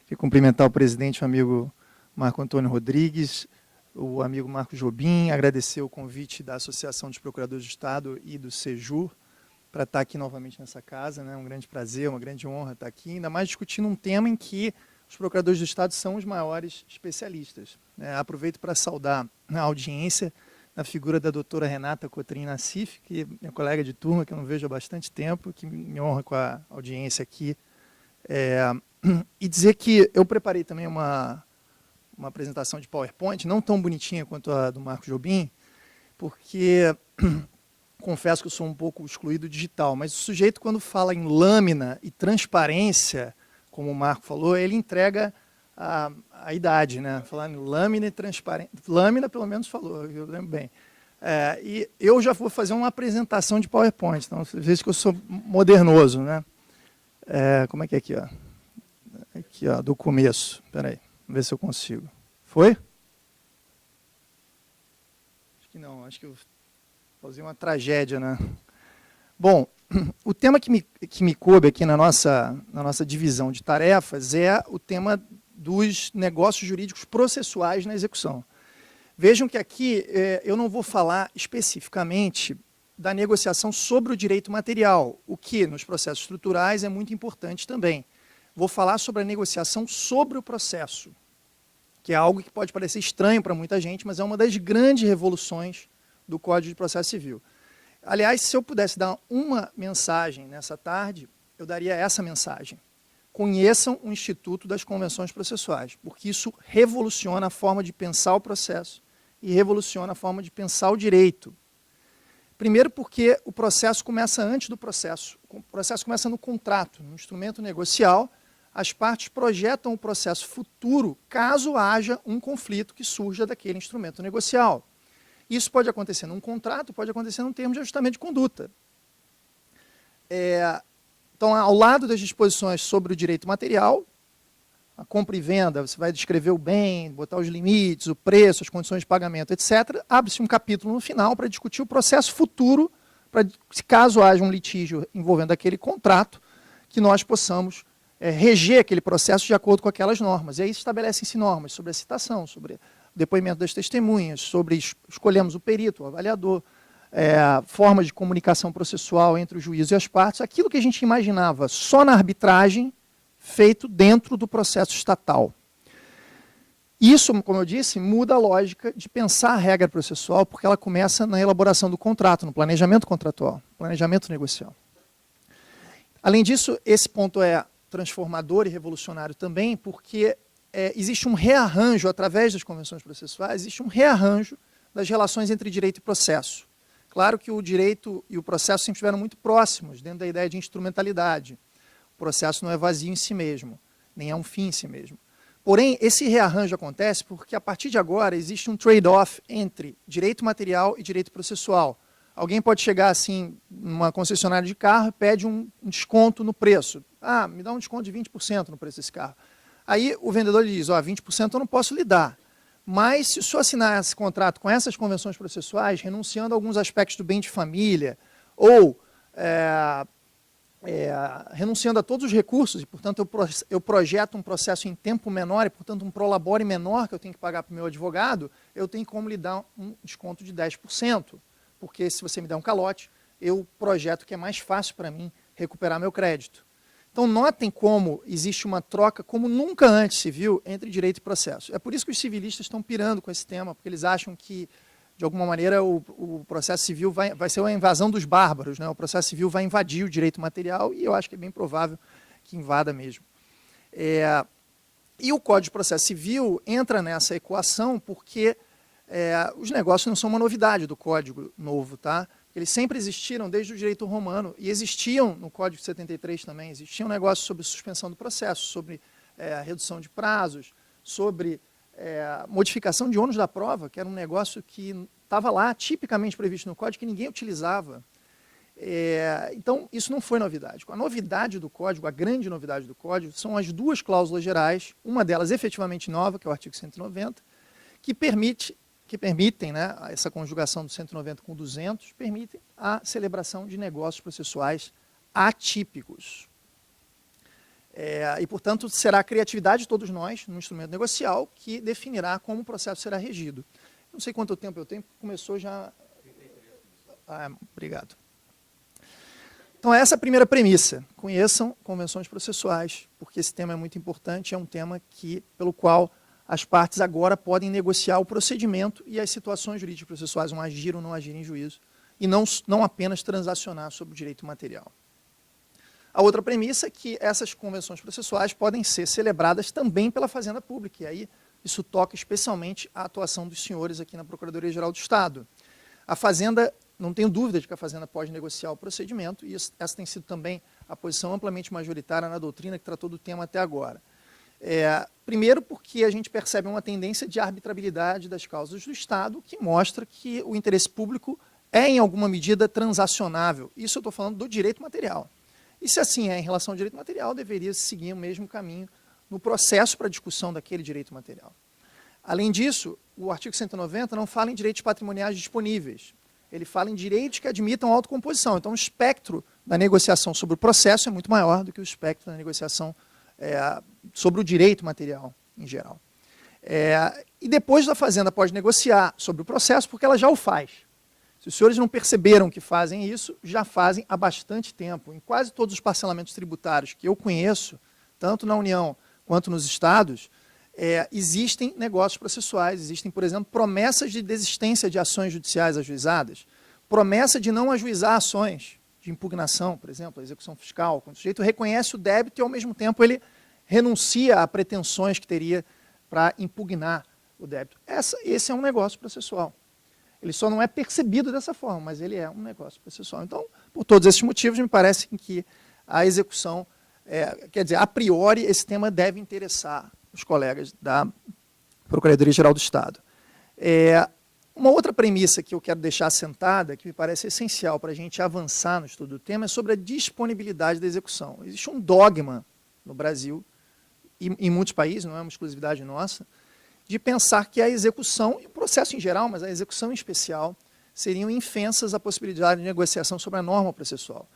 Queria cumprimentar o presidente, o amigo Marco Antônio Rodrigues, o amigo Marco Jobim, agradecer o convite da Associação dos Procuradores do Estado e do SEJUR para estar aqui novamente nessa casa, né? Um grande prazer, uma grande honra estar aqui, ainda mais discutindo um tema em que os procuradores do Estado são os maiores especialistas. Aproveito para saudar a audiência na figura da doutora Renata Cotrim Nassif, que é minha colega de turma, que eu não vejo há bastante tempo, que me honra com a audiência aqui. E dizer que eu preparei também uma apresentação de PowerPoint, não tão bonitinha quanto a do Marco Jobim, porque confesso que eu sou um pouco excluído digital, mas o sujeito, quando fala em lâmina e transparência, como o Marco falou, ele entrega a idade, né? Falar em lâmina e transparência. Lâmina, pelo menos, falou, eu lembro bem. E eu já vou fazer uma apresentação de PowerPoint, então, às vezes que eu sou modernoso, né? Como é que é aqui, ó? Aqui, ó, do começo. Espera aí. Vamos ver se eu consigo. Foi? Acho que não, acho que eu fazer uma tragédia, né? Bom, o tema que me coube aqui na nossa divisão de tarefas é o tema dos negócios jurídicos processuais na execução. Vejam que aqui eu não vou falar especificamente da negociação sobre o direito material, o que nos processos estruturais é muito importante também. Vou falar sobre a negociação sobre o processo, que é algo que pode parecer estranho para muita gente, mas é uma das grandes revoluções do Código de Processo Civil. Aliás, se eu pudesse dar uma mensagem nessa tarde, eu daria essa mensagem. Conheçam o Instituto das Convenções Processuais, porque isso revoluciona a forma de pensar o processo e revoluciona a forma de pensar o direito. Primeiro porque o processo começa antes do processo. O processo começa no contrato, no instrumento negocial. As partes projetam o processo futuro caso haja um conflito que surja daquele instrumento negocial. Isso pode acontecer num contrato, pode acontecer num termo de ajustamento de conduta. Então, ao lado das disposições sobre o direito material, a compra e venda, você vai descrever o bem, botar os limites, o preço, as condições de pagamento, etc. Abre-se um capítulo no final para discutir o processo futuro, para, caso haja um litígio envolvendo aquele contrato, que nós possamos reger aquele processo de acordo com aquelas normas. E aí estabelecem-se normas sobre a citação, sobre o depoimento das testemunhas, sobre escolhemos o perito, o avaliador, formas de comunicação processual entre o juiz e as partes, aquilo que a gente imaginava só na arbitragem, feito dentro do processo estatal. Isso, como eu disse, muda a lógica de pensar a regra processual, porque ela começa na elaboração do contrato, no planejamento contratual, planejamento negocial. Além disso, esse ponto é transformador e revolucionário também, porque existe um rearranjo, através das convenções processuais, existe um rearranjo das relações entre direito e processo. Claro que o direito e o processo sempre estiveram muito próximos, dentro da ideia de instrumentalidade. O processo não é vazio em si mesmo, nem é um fim em si mesmo. Porém, esse rearranjo acontece porque, a partir de agora, existe um trade-off entre direito material e direito processual. Alguém pode chegar assim, numa concessionária de carro e pede um desconto no preço. Ah, me dá um desconto de 20% no preço desse carro. Aí o vendedor lhe diz, 20% eu não posso lhe dar. Mas se o senhor assinar esse contrato com essas convenções processuais, renunciando a alguns aspectos do bem de família, ou renunciando a todos os recursos, e, portanto, eu projeto um processo em tempo menor, e, portanto, um prolabore menor que eu tenho que pagar para o meu advogado, eu tenho como lhe dar um desconto de 10%, porque se você me der um calote, eu projeto que é mais fácil para mim recuperar meu crédito. Então, notem como existe uma troca, como nunca antes se viu, entre direito e processo. É por isso que os civilistas estão pirando com esse tema, porque eles acham que, de alguma maneira, o processo civil vai ser uma invasão dos bárbaros, né? O processo civil vai invadir o direito material, e eu acho que é bem provável que invada mesmo. E o Código de Processo Civil entra nessa equação porque os negócios não são uma novidade do Código Novo, tá? Eles sempre existiram desde o direito romano, e existiam no Código de 73 também, existiam negócios sobre suspensão do processo, sobre redução de prazos, sobre modificação de ônus da prova, que era um negócio que estava lá, tipicamente previsto no Código, que ninguém utilizava. Então, isso não foi novidade. A novidade do Código, a grande novidade do Código, são as duas cláusulas gerais, uma delas efetivamente nova, que é o artigo 190, que permitem, né, essa conjugação do 190 com 200, permitem a celebração de negócios processuais atípicos. E, portanto, será a criatividade de todos nós, no instrumento negocial, que definirá como o processo será regido. Não sei quanto tempo eu tenho, começou já... Obrigado. Então, essa é a primeira premissa. Conheçam convenções processuais, porque esse tema é muito importante, é um tema pelo qual as partes agora podem negociar o procedimento e as situações jurídicas processuais, um agir ou não agir em juízo, e não apenas transacionar sobre o direito material. A outra premissa é que essas convenções processuais podem ser celebradas também pela Fazenda Pública, e aí isso toca especialmente a atuação dos senhores aqui na Procuradoria-Geral do Estado. A Fazenda, não tenho dúvida de que a Fazenda pode negociar o procedimento, e essa tem sido também a posição amplamente majoritária na doutrina que tratou do tema até agora. Primeiro porque a gente percebe uma tendência de arbitrabilidade das causas do Estado, que mostra que o interesse público é, em alguma medida, transacionável. Isso eu estou falando do direito material. E se assim é em relação ao direito material, deveria seguir o mesmo caminho no processo para a discussão daquele direito material. Além disso, o artigo 190 não fala em direitos patrimoniais disponíveis. Ele fala em direitos que admitam autocomposição. Então, o espectro da negociação sobre o processo é muito maior do que o espectro da negociação sobre o direito material em geral. E depois a Fazenda pode negociar sobre o processo, porque ela já o faz. Se os senhores não perceberam que fazem isso, já fazem há bastante tempo. Em quase todos os parcelamentos tributários que eu conheço, tanto na União quanto nos estados, existem negócios processuais, existem, por exemplo, promessas de desistência de ações judiciais ajuizadas, promessa de não ajuizar ações de impugnação, por exemplo, a execução fiscal, quando o sujeito reconhece o débito e, ao mesmo tempo, ele renuncia a pretensões que teria para impugnar o débito. Esse é um negócio processual. Ele só não é percebido dessa forma, mas ele é um negócio processual. Então, por todos esses motivos, me parece que a execução, quer dizer, a priori, esse tema deve interessar os colegas da Procuradoria-Geral do Estado. Uma outra premissa que eu quero deixar assentada, que me parece essencial para a gente avançar no estudo do tema, é sobre a disponibilidade da execução. Existe um dogma no Brasil, e em muitos países, não é uma exclusividade nossa, de pensar que a execução, e o processo em geral, mas a execução em especial, seriam infensas à possibilidade de negociação sobre a norma processual.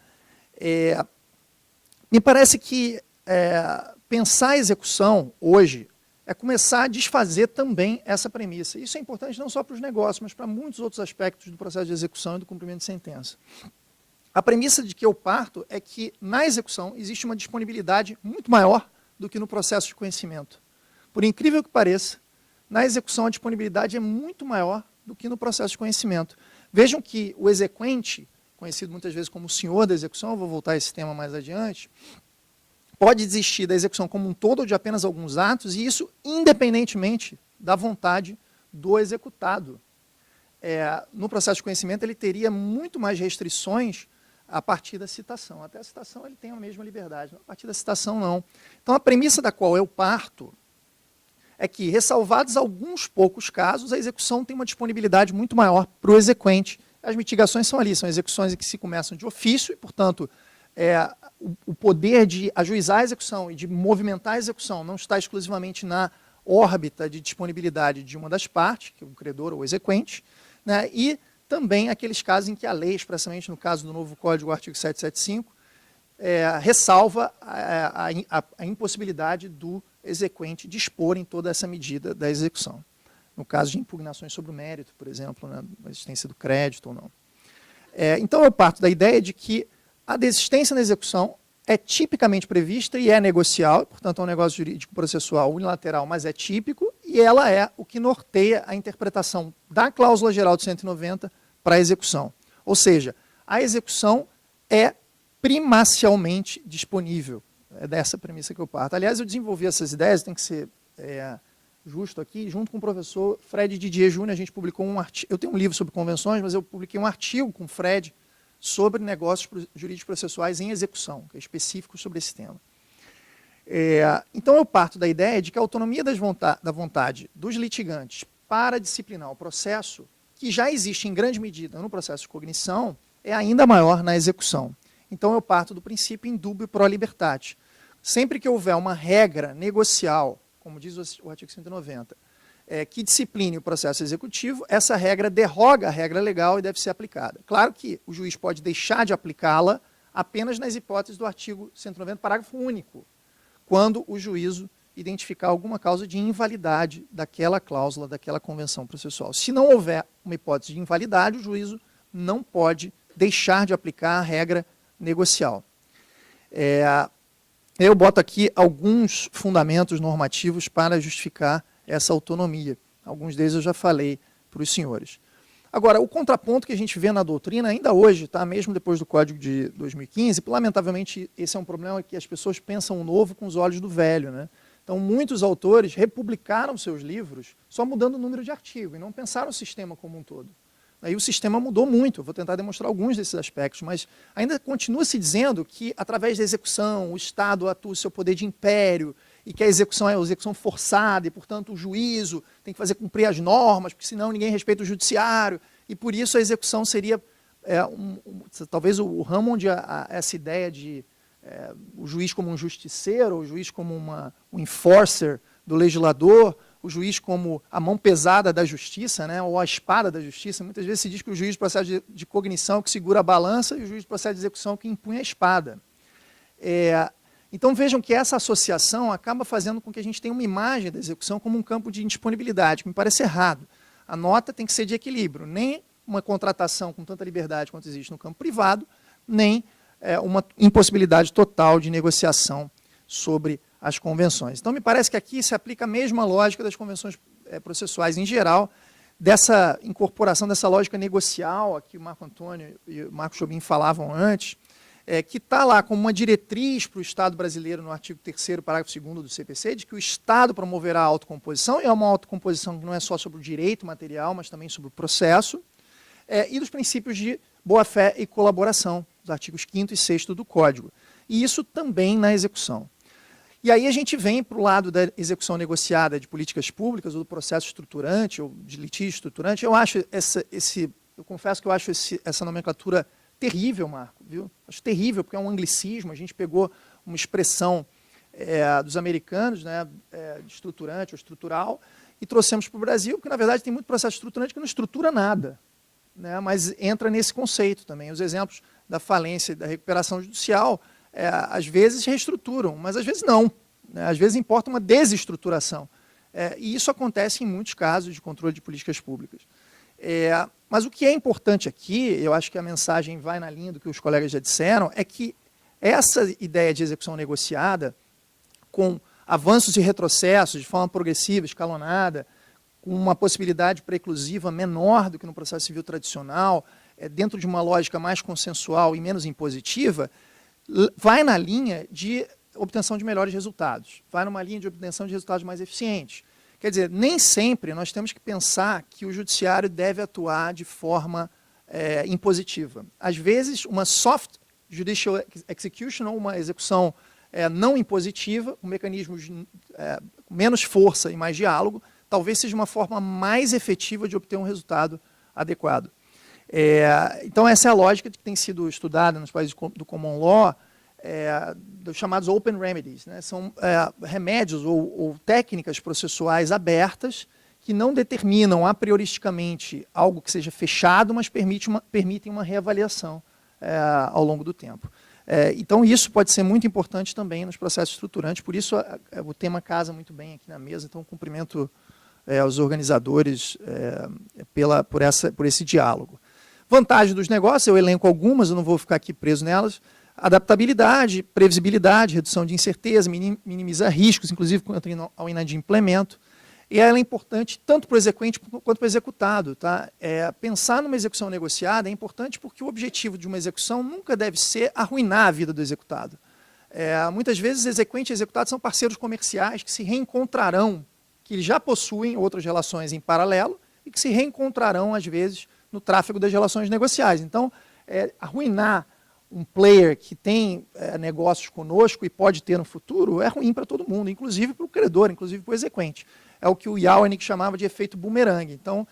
Me parece que pensar a execução hoje é começar a desfazer também essa premissa. Isso é importante não só para os negócios, mas para muitos outros aspectos do processo de execução e do cumprimento de sentença. A premissa de que eu parto é que, na execução, existe uma disponibilidade muito maior do que no processo de conhecimento. Por incrível que pareça, na execução a disponibilidade é muito maior do que no processo de conhecimento. Vejam que o exequente, conhecido muitas vezes como o senhor da execução, eu vou voltar a esse tema mais adiante, pode desistir da execução como um todo ou de apenas alguns atos, e isso independentemente da vontade do executado. No processo de conhecimento, ele teria muito mais restrições a partir da citação. Até a citação ele tem a mesma liberdade, a partir da citação não. Então, a premissa da qual eu parto é que, ressalvados alguns poucos casos, a execução tem uma disponibilidade muito maior para o exequente As mitigações são ali, são execuções que se começam de ofício e, portanto, o poder de ajuizar a execução e de movimentar a execução não está exclusivamente na órbita de disponibilidade de uma das partes, que é o credor ou o exequente, né, e também aqueles casos em que a lei, expressamente no caso do novo Código, o artigo 775, ressalva a impossibilidade do exequente dispor em toda essa medida da execução. No caso de impugnações sobre o mérito, por exemplo, né, a existência do crédito ou não. Então, eu parto da ideia de que a desistência na execução é tipicamente prevista e é negocial, portanto, é um negócio jurídico processual unilateral, mas é típico, e ela é o que norteia a interpretação da cláusula geral de 190 para a execução. Ou seja, a execução é primacialmente disponível. É dessa premissa que eu parto. Aliás, eu desenvolvi essas ideias, tem que ser justo aqui, junto com o professor Fred Didier Júnior, a gente publicou um artigo, eu tenho um livro sobre convenções, mas eu publiquei um artigo com o Fred sobre negócios jurídicos processuais em execução, que é específico sobre esse tema. Então, eu parto da ideia de que a autonomia da vontade dos litigantes para disciplinar o processo, que já existe em grande medida no processo de cognição, é ainda maior na execução. Então, eu parto do princípio indubio pro libertate. Sempre que houver uma regra negocial, como diz o artigo 190, que discipline o processo executivo, essa regra derroga a regra legal e deve ser aplicada. Claro que o juiz pode deixar de aplicá-la apenas nas hipóteses do artigo 190, parágrafo único, quando o juízo identificar alguma causa de invalidade daquela cláusula, daquela convenção processual. Se não houver uma hipótese de invalidade, o juízo não pode deixar de aplicar a regra negocial. Eu boto aqui alguns fundamentos normativos para justificar essa autonomia. Alguns deles eu já falei para os senhores. Agora, o contraponto que a gente vê na doutrina, ainda hoje, tá, mesmo depois do Código de 2015, lamentavelmente esse é um problema que as pessoas pensam o novo com os olhos do velho, né? Então, muitos autores republicaram seus livros só mudando o número de artigo e não pensaram o sistema como um todo. Aí o sistema mudou muito, eu vou tentar demonstrar alguns desses aspectos, mas ainda continua se dizendo que, através da execução, o Estado atua o seu poder de império, e que a execução é a execução forçada, e, portanto, o juízo tem que fazer cumprir as normas, porque senão ninguém respeita o judiciário, e por isso a execução seria, talvez o ramo onde essa ideia de o juiz como um justiceiro, o juiz como um enforcer do legislador, o juiz como a mão pesada da justiça, né, ou a espada da justiça. Muitas vezes se diz que o juiz do processo de cognição que segura a balança e o juiz do processo de execução que impunha a espada. Então vejam que essa associação acaba fazendo com que a gente tenha uma imagem da execução como um campo de indisponibilidade, que me parece errado. A nota tem que ser de equilíbrio, nem uma contratação com tanta liberdade quanto existe no campo privado, nem uma impossibilidade total de negociação sobre as convenções. Então me parece que aqui se aplica a mesma lógica das convenções processuais em geral, dessa incorporação dessa lógica negocial, a que o Marco Antônio e o Marco Jobim falavam antes, que está lá como uma diretriz para o Estado brasileiro no artigo 3º, parágrafo 2º do CPC, de que o Estado promoverá a autocomposição, e é uma autocomposição que não é só sobre o direito material, mas também sobre o processo, e dos princípios de boa-fé e colaboração, dos artigos 5º e 6º do Código. E isso também na execução. E aí a gente vem para o lado da execução negociada de políticas públicas, ou do processo estruturante, ou de litígio estruturante. Eu confesso que eu acho essa nomenclatura terrível, Marco, viu? Acho terrível, porque é um anglicismo. A gente pegou uma expressão dos americanos, né, de estruturante ou estrutural, e trouxemos para o Brasil, porque, na verdade, tem muito processo estruturante que não estrutura nada, né, mas entra nesse conceito também. Os exemplos da falência e da recuperação judicial, às vezes reestruturam, mas às vezes não, né? Às vezes importa uma desestruturação. E isso acontece em muitos casos de controle de políticas públicas. Mas o que é importante aqui, eu acho que a mensagem vai na linha do que os colegas já disseram, é que essa ideia de execução negociada, com avanços e retrocessos de forma progressiva, escalonada, com uma possibilidade preclusiva menor do que no processo civil tradicional, dentro de uma lógica mais consensual e menos impositiva, vai na linha de obtenção de melhores resultados, vai numa linha de obtenção de resultados mais eficientes. Quer dizer, nem sempre nós temos que pensar que o judiciário deve atuar de forma impositiva. Às vezes, uma soft judicial execution, ou uma execução não impositiva, com mecanismos com menos força e mais diálogo, talvez seja uma forma mais efetiva de obter um resultado adequado. Então, essa é a lógica que tem sido estudada nos países do Common Law, dos chamados Open Remedies, né? São remédios ou técnicas processuais abertas que não determinam a prioristicamente algo que seja fechado, mas permitem uma reavaliação ao longo do tempo. Então, isso pode ser muito importante também nos processos estruturantes, por isso o tema casa muito bem aqui na mesa, então cumprimento aos organizadores por esse diálogo. Vantagem dos negócios, eu elenco algumas, eu não vou ficar aqui preso nelas. Adaptabilidade, previsibilidade, redução de incerteza, minimiza riscos, inclusive quanto ao inadimplemento. E ela é importante tanto para o exequente quanto para o executado. Tá? Pensar numa execução negociada é importante porque o objetivo de uma execução nunca deve ser arruinar a vida do executado. Muitas vezes, exequente e executado são parceiros comerciais que se reencontrarão, que já possuem outras relações em paralelo e que se reencontrarão, às vezes, no tráfego das relações negociais. Então, arruinar um player que tem negócios conosco e pode ter no futuro é ruim para todo mundo, inclusive para o credor, inclusive para o exequente. É o que o Jawnick chamava de efeito bumerangue. Então,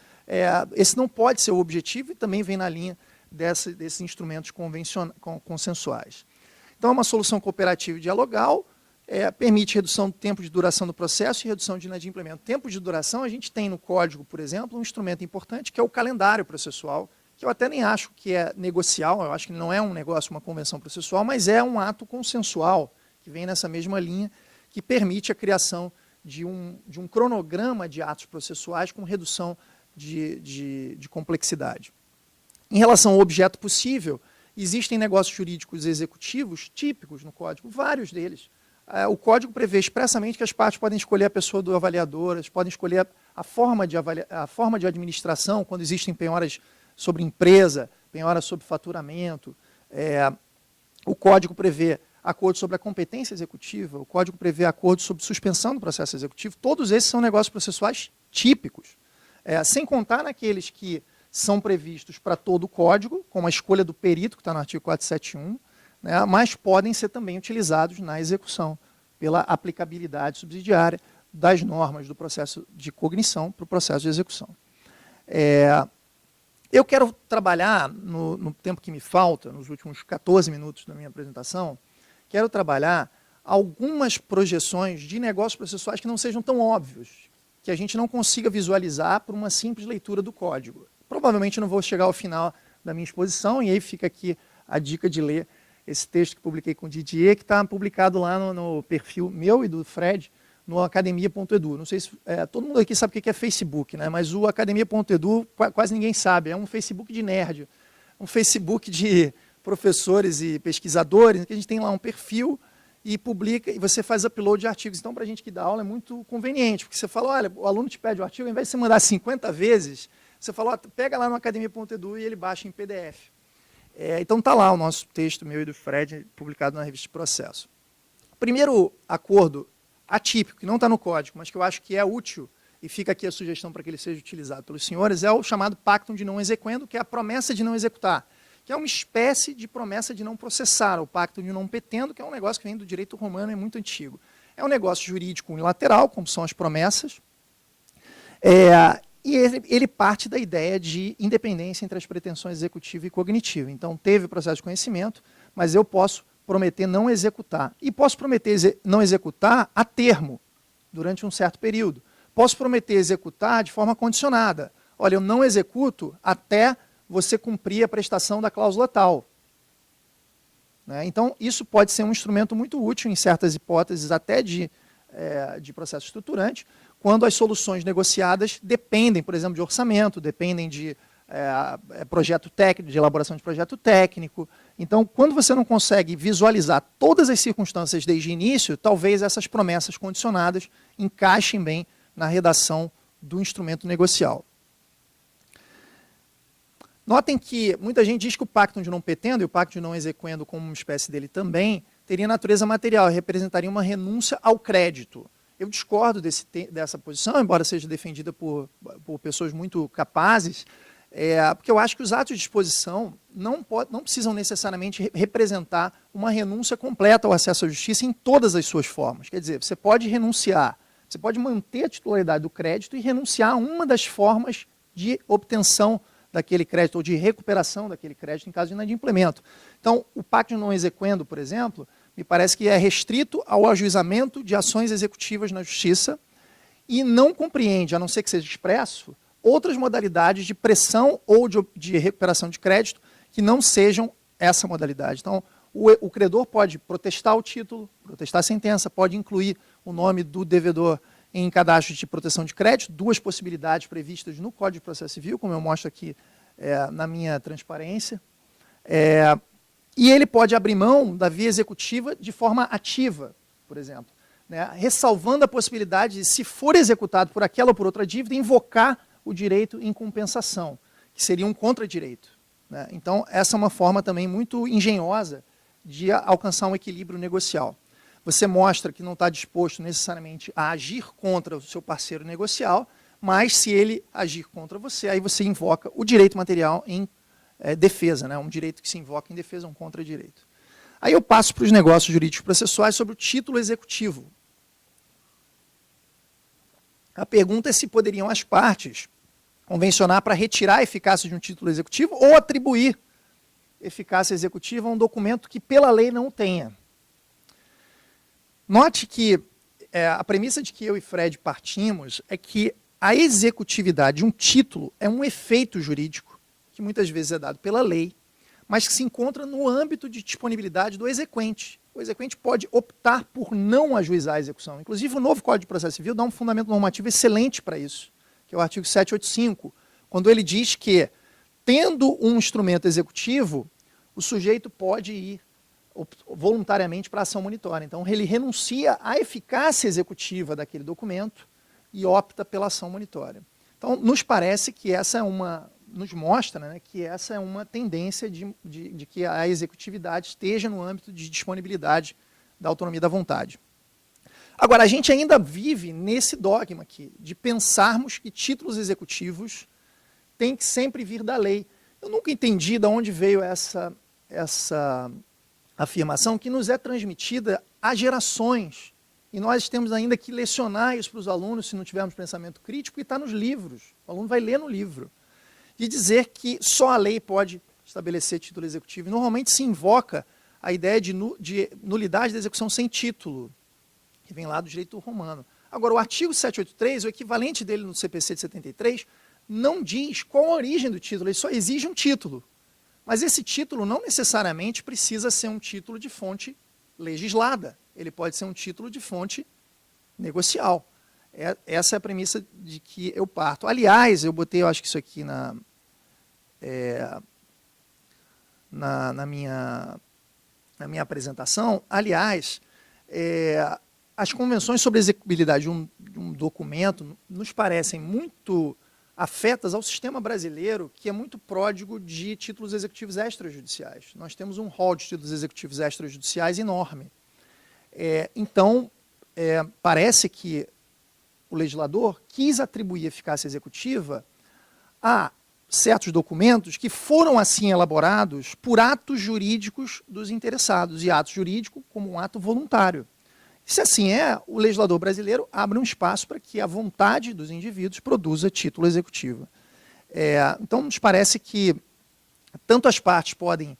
esse não pode ser o objetivo e também vem na linha desses instrumentos consensuais. Então, é uma solução cooperativa e dialogal, permite redução do tempo de duração do processo e redução de inadimplemento. Tempo de duração, a gente tem no código, por exemplo, um instrumento importante que é o calendário processual, que eu até nem acho que é negocial, eu acho que não é um negócio, uma convenção processual, mas é um ato consensual, que vem nessa mesma linha, que permite a criação de um cronograma de atos processuais com redução de complexidade. Em relação ao objeto possível, existem negócios jurídicos executivos típicos no código, vários deles. O código prevê expressamente que as partes podem escolher a pessoa do avaliador, elas podem escolher a forma de administração, quando existem penhoras sobre empresa, penhora sobre faturamento. O código prevê acordo sobre a competência executiva, o código prevê acordo sobre suspensão do processo executivo. Todos esses são negócios processuais típicos, sem contar naqueles que são previstos para todo o código, como a escolha do perito, que está no artigo 471, né, mas podem ser também utilizados na execução, pela aplicabilidade subsidiária das normas do processo de cognição para o processo de execução. Eu quero trabalhar, no tempo que me falta, nos últimos 14 minutos da minha apresentação, quero trabalhar algumas projeções de negócios processuais que não sejam tão óbvios, que a gente não consiga visualizar por uma simples leitura do código. Provavelmente não vou chegar ao final da minha exposição, e aí fica aqui a dica de ler esse texto que publiquei com o Didier, que está publicado lá no perfil meu e do Fred, no academia.edu. Não sei se todo mundo aqui sabe o que é Facebook, né? Mas o academia.edu quase ninguém sabe. É um Facebook de nerd, um Facebook de professores e pesquisadores, que a gente tem lá um perfil e publica, e você faz upload de artigos. Então, para a gente que dá aula é muito conveniente, porque você fala, olha, o aluno te pede o artigo, ao invés de você mandar 50 vezes, você fala, ó, pega lá no academia.edu e ele baixa em PDF. Então está lá o nosso texto, meu e do Fred, publicado na revista Processo. O primeiro acordo atípico, que não está no código, mas que eu acho que é útil, e fica aqui a sugestão para que ele seja utilizado pelos senhores, é o chamado pactum de não exequendo, que é a promessa de não executar, que é uma espécie de promessa de não processar, o pactum de não petendo, que é um negócio que vem do direito romano, é muito antigo. É um negócio jurídico unilateral, como são as promessas, e ele parte da ideia de independência entre as pretensões executiva e cognitiva. Então, teve o processo de conhecimento, mas eu posso prometer não executar. E posso prometer não executar a termo, durante um certo período. Posso prometer executar de forma condicionada. Olha, eu não executo até você cumprir a prestação da cláusula tal. Né? Então, isso pode ser um instrumento muito útil em certas hipóteses, até de processo estruturante, quando as soluções negociadas dependem, por exemplo, de orçamento, dependem de projeto técnico, de elaboração de projeto técnico. Então, quando você não consegue visualizar todas as circunstâncias desde o início, talvez essas promessas condicionadas encaixem bem na redação do instrumento negocial. Notem que muita gente diz que o pactum de não petendo e o pactum de não exequendo como uma espécie dele também teria natureza material, representaria uma renúncia ao crédito. Eu discordo dessa posição, embora seja defendida por pessoas muito capazes, porque eu acho que os atos de disposição não precisam necessariamente representar uma renúncia completa ao acesso à justiça em todas as suas formas. Quer dizer, você pode renunciar, você pode manter a titularidade do crédito e renunciar a uma das formas de obtenção daquele crédito ou de recuperação daquele crédito em caso de inadimplemento. Então, o pacto non exequendo, por exemplo, me parece que é restrito ao ajuizamento de ações executivas na Justiça e não compreende, a não ser que seja expresso, outras modalidades de pressão ou de recuperação de crédito que não sejam essa modalidade. Então, o credor pode protestar o título, protestar a sentença, pode incluir o nome do devedor em cadastro de proteção de crédito, duas possibilidades previstas no Código de Processo Civil, como eu mostro aqui na minha transparência. E ele pode abrir mão da via executiva de forma ativa, por exemplo, né, ressalvando a possibilidade de, se for executado por aquela ou por outra dívida, invocar o direito em compensação, que seria um contradireito, né? Então, essa é uma forma também muito engenhosa de alcançar um equilíbrio negocial. Você mostra que não está disposto necessariamente a agir contra o seu parceiro negocial, mas se ele agir contra você, aí você invoca o direito material em defesa, né? Um direito que se invoca em defesa, um contradireito. Aí eu passo para os negócios jurídicos processuais sobre o título executivo. A pergunta é se poderiam as partes convencionar para retirar a eficácia de um título executivo ou atribuir eficácia executiva a um documento que pela lei não tenha. Note que a premissa de que eu e Fred partimos é que a executividade de um título é um efeito jurídico, que muitas vezes é dado pela lei, mas que se encontra no âmbito de disponibilidade do exequente. O exequente pode optar por não ajuizar a execução. Inclusive, o novo Código de Processo Civil dá um fundamento normativo excelente para isso, que é o artigo 785, quando ele diz que, tendo um instrumento executivo, o sujeito pode ir voluntariamente para a ação monitória. Então, ele renuncia à eficácia executiva daquele documento e opta pela ação monitória. Então, nos parece que essa é nos mostra, né, que essa é uma tendência de que a executividade esteja no âmbito de disponibilidade da autonomia da vontade. Agora, a gente ainda vive nesse dogma aqui, de pensarmos que títulos executivos têm que sempre vir da lei. Eu nunca entendi de onde veio essa afirmação que nos é transmitida há gerações. E nós temos ainda que lecionar isso para os alunos, se não tivermos pensamento crítico, e está nos livros. O aluno vai ler no livro. De dizer que só a lei pode estabelecer título executivo. E normalmente se invoca a ideia de nulidade da execução sem título, que vem lá do direito romano. Agora, o artigo 783, o equivalente dele no CPC de 73, não diz qual a origem do título, ele só exige um título. Mas esse título não necessariamente precisa ser um título de fonte legislada. Ele pode ser um título de fonte negocial. Essa é a premissa de que eu parto. Aliás, eu botei, eu acho que isso aqui na minha apresentação. Aliás, as convenções sobre a execuibilidade de um documento nos parecem muito afetas ao sistema brasileiro, que é muito pródigo de títulos executivos extrajudiciais. Nós temos um rol de títulos executivos extrajudiciais enorme. Então, parece que o legislador quis atribuir eficácia executiva a certos documentos que foram assim elaborados por atos jurídicos dos interessados, e ato jurídico como um ato voluntário. Se assim é, o legislador brasileiro abre um espaço para que a vontade dos indivíduos produza título executivo. Então, nos parece que tanto as partes podem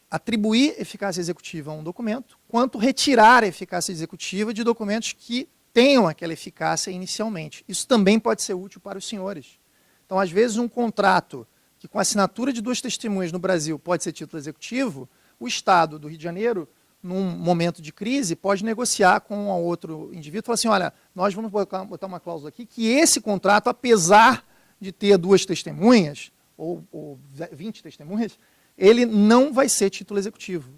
atribuir eficácia executiva a um documento, quanto retirar a eficácia executiva de documentos que tenham aquela eficácia inicialmente. Isso também pode ser útil para os senhores. Então, às vezes, um contrato que com a assinatura de duas testemunhas no Brasil pode ser título executivo, o Estado do Rio de Janeiro, num momento de crise, pode negociar com um outro indivíduo e falar assim, olha, nós vamos botar uma cláusula aqui que esse contrato, apesar de ter duas testemunhas, ou 20 testemunhas, ele não vai ser título executivo.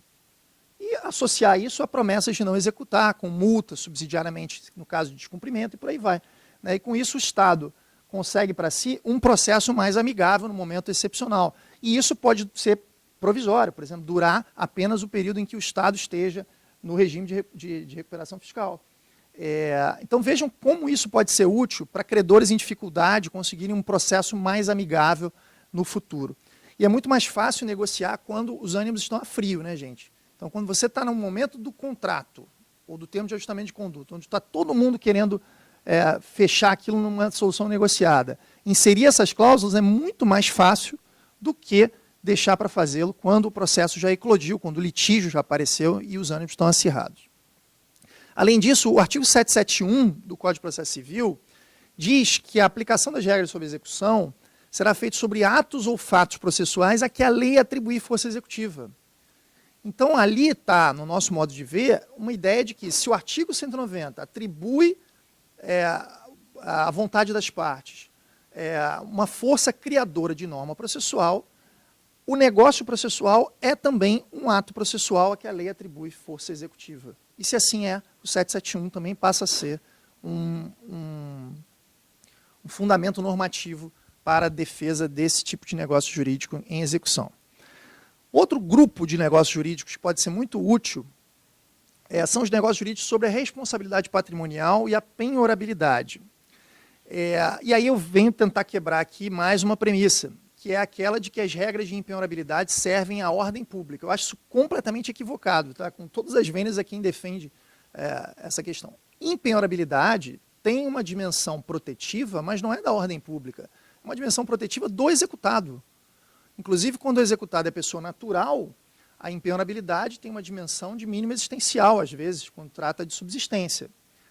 E associar isso a promessas de não executar, com multa subsidiariamente no caso de descumprimento e por aí vai. E com isso o Estado consegue para si um processo mais amigável no momento excepcional. E isso pode ser provisório, por exemplo, durar apenas o período em que o Estado esteja no regime de recuperação fiscal. Então vejam como isso pode ser útil para credores em dificuldade conseguirem um processo mais amigável no futuro. E é muito mais fácil negociar quando os ânimos estão a frio, né, gente? Então, quando você está no momento do contrato, ou do termo de ajustamento de conduta, onde está todo mundo querendo fechar aquilo numa solução negociada, inserir essas cláusulas é muito mais fácil do que deixar para fazê-lo quando o processo já eclodiu, quando o litígio já apareceu e os ânimos estão acirrados. Além disso, o artigo 771 do Código de Processo Civil diz que a aplicação das regras sobre execução será feita sobre atos ou fatos processuais a que a lei atribuir força executiva. Então, ali está, no nosso modo de ver, uma ideia de que se o artigo 190 atribui à vontade das partes uma força criadora de norma processual, o negócio processual é também um ato processual a que a lei atribui força executiva. E se assim é, o 771 também passa a ser um fundamento normativo para a defesa desse tipo de negócio jurídico em execução. Outro grupo de negócios jurídicos que pode ser muito útil são os negócios jurídicos sobre a responsabilidade patrimonial e a penhorabilidade. E aí eu venho tentar quebrar aqui mais uma premissa, que é aquela de que as regras de impenhorabilidade servem à ordem pública. Eu acho isso completamente equivocado, tá? Com todas as vênias a quem defende essa questão. Impenhorabilidade tem uma dimensão protetiva, mas não é da ordem pública. É uma dimensão protetiva do executado. Inclusive, quando o executado é pessoa natural, a impenhorabilidade tem uma dimensão de mínimo existencial, às vezes, quando trata de subsistência.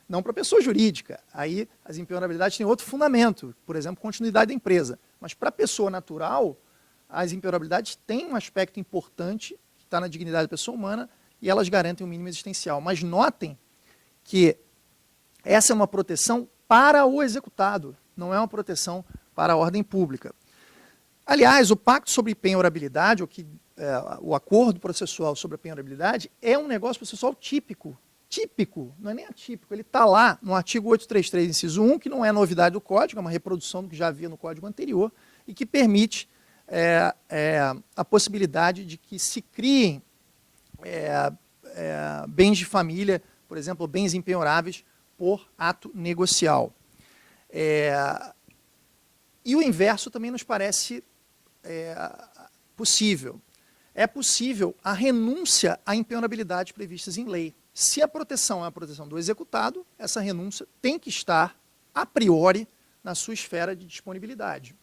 Não para pessoa jurídica. Aí as impenhorabilidades têm outro fundamento, por exemplo, continuidade da empresa. Mas para a pessoa natural, as impenhorabilidades têm um aspecto importante, que está na dignidade da pessoa humana, e elas garantem um mínimo existencial. Mas notem que essa é uma proteção para o executado, não é uma proteção para a ordem pública. Aliás, o pacto sobre penhorabilidade, o acordo processual sobre a penhorabilidade, é um negócio processual típico. Típico, não é nem atípico, ele está lá no artigo 833, inciso 1, que não é novidade do Código, é uma reprodução do que já havia no Código anterior, e que permite a possibilidade de que se criem bens de família, por exemplo, bens impenhoráveis, por ato negocial. E o inverso também nos parece possível. É possível a renúncia à impenhorabilidade previstas em lei. Se a proteção é a proteção do executado, essa renúncia tem que estar, a priori, na sua esfera de disponibilidade.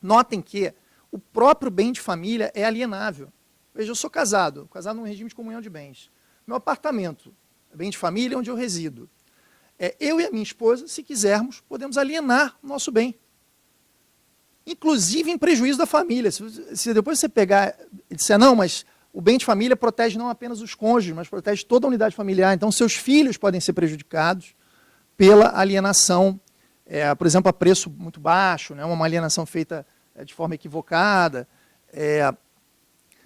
Notem que o próprio bem de família é alienável. Veja, eu sou casado num regime de comunhão de bens. Meu apartamento é bem de família onde eu resido. Eu e a minha esposa, se quisermos, podemos alienar o nosso bem. Inclusive em prejuízo da família. Se depois você pegar e disser, não, mas o bem de família protege não apenas os cônjuges, mas protege toda a unidade familiar. Então, seus filhos podem ser prejudicados pela alienação, por exemplo, a preço muito baixo, né, uma alienação feita de forma equivocada.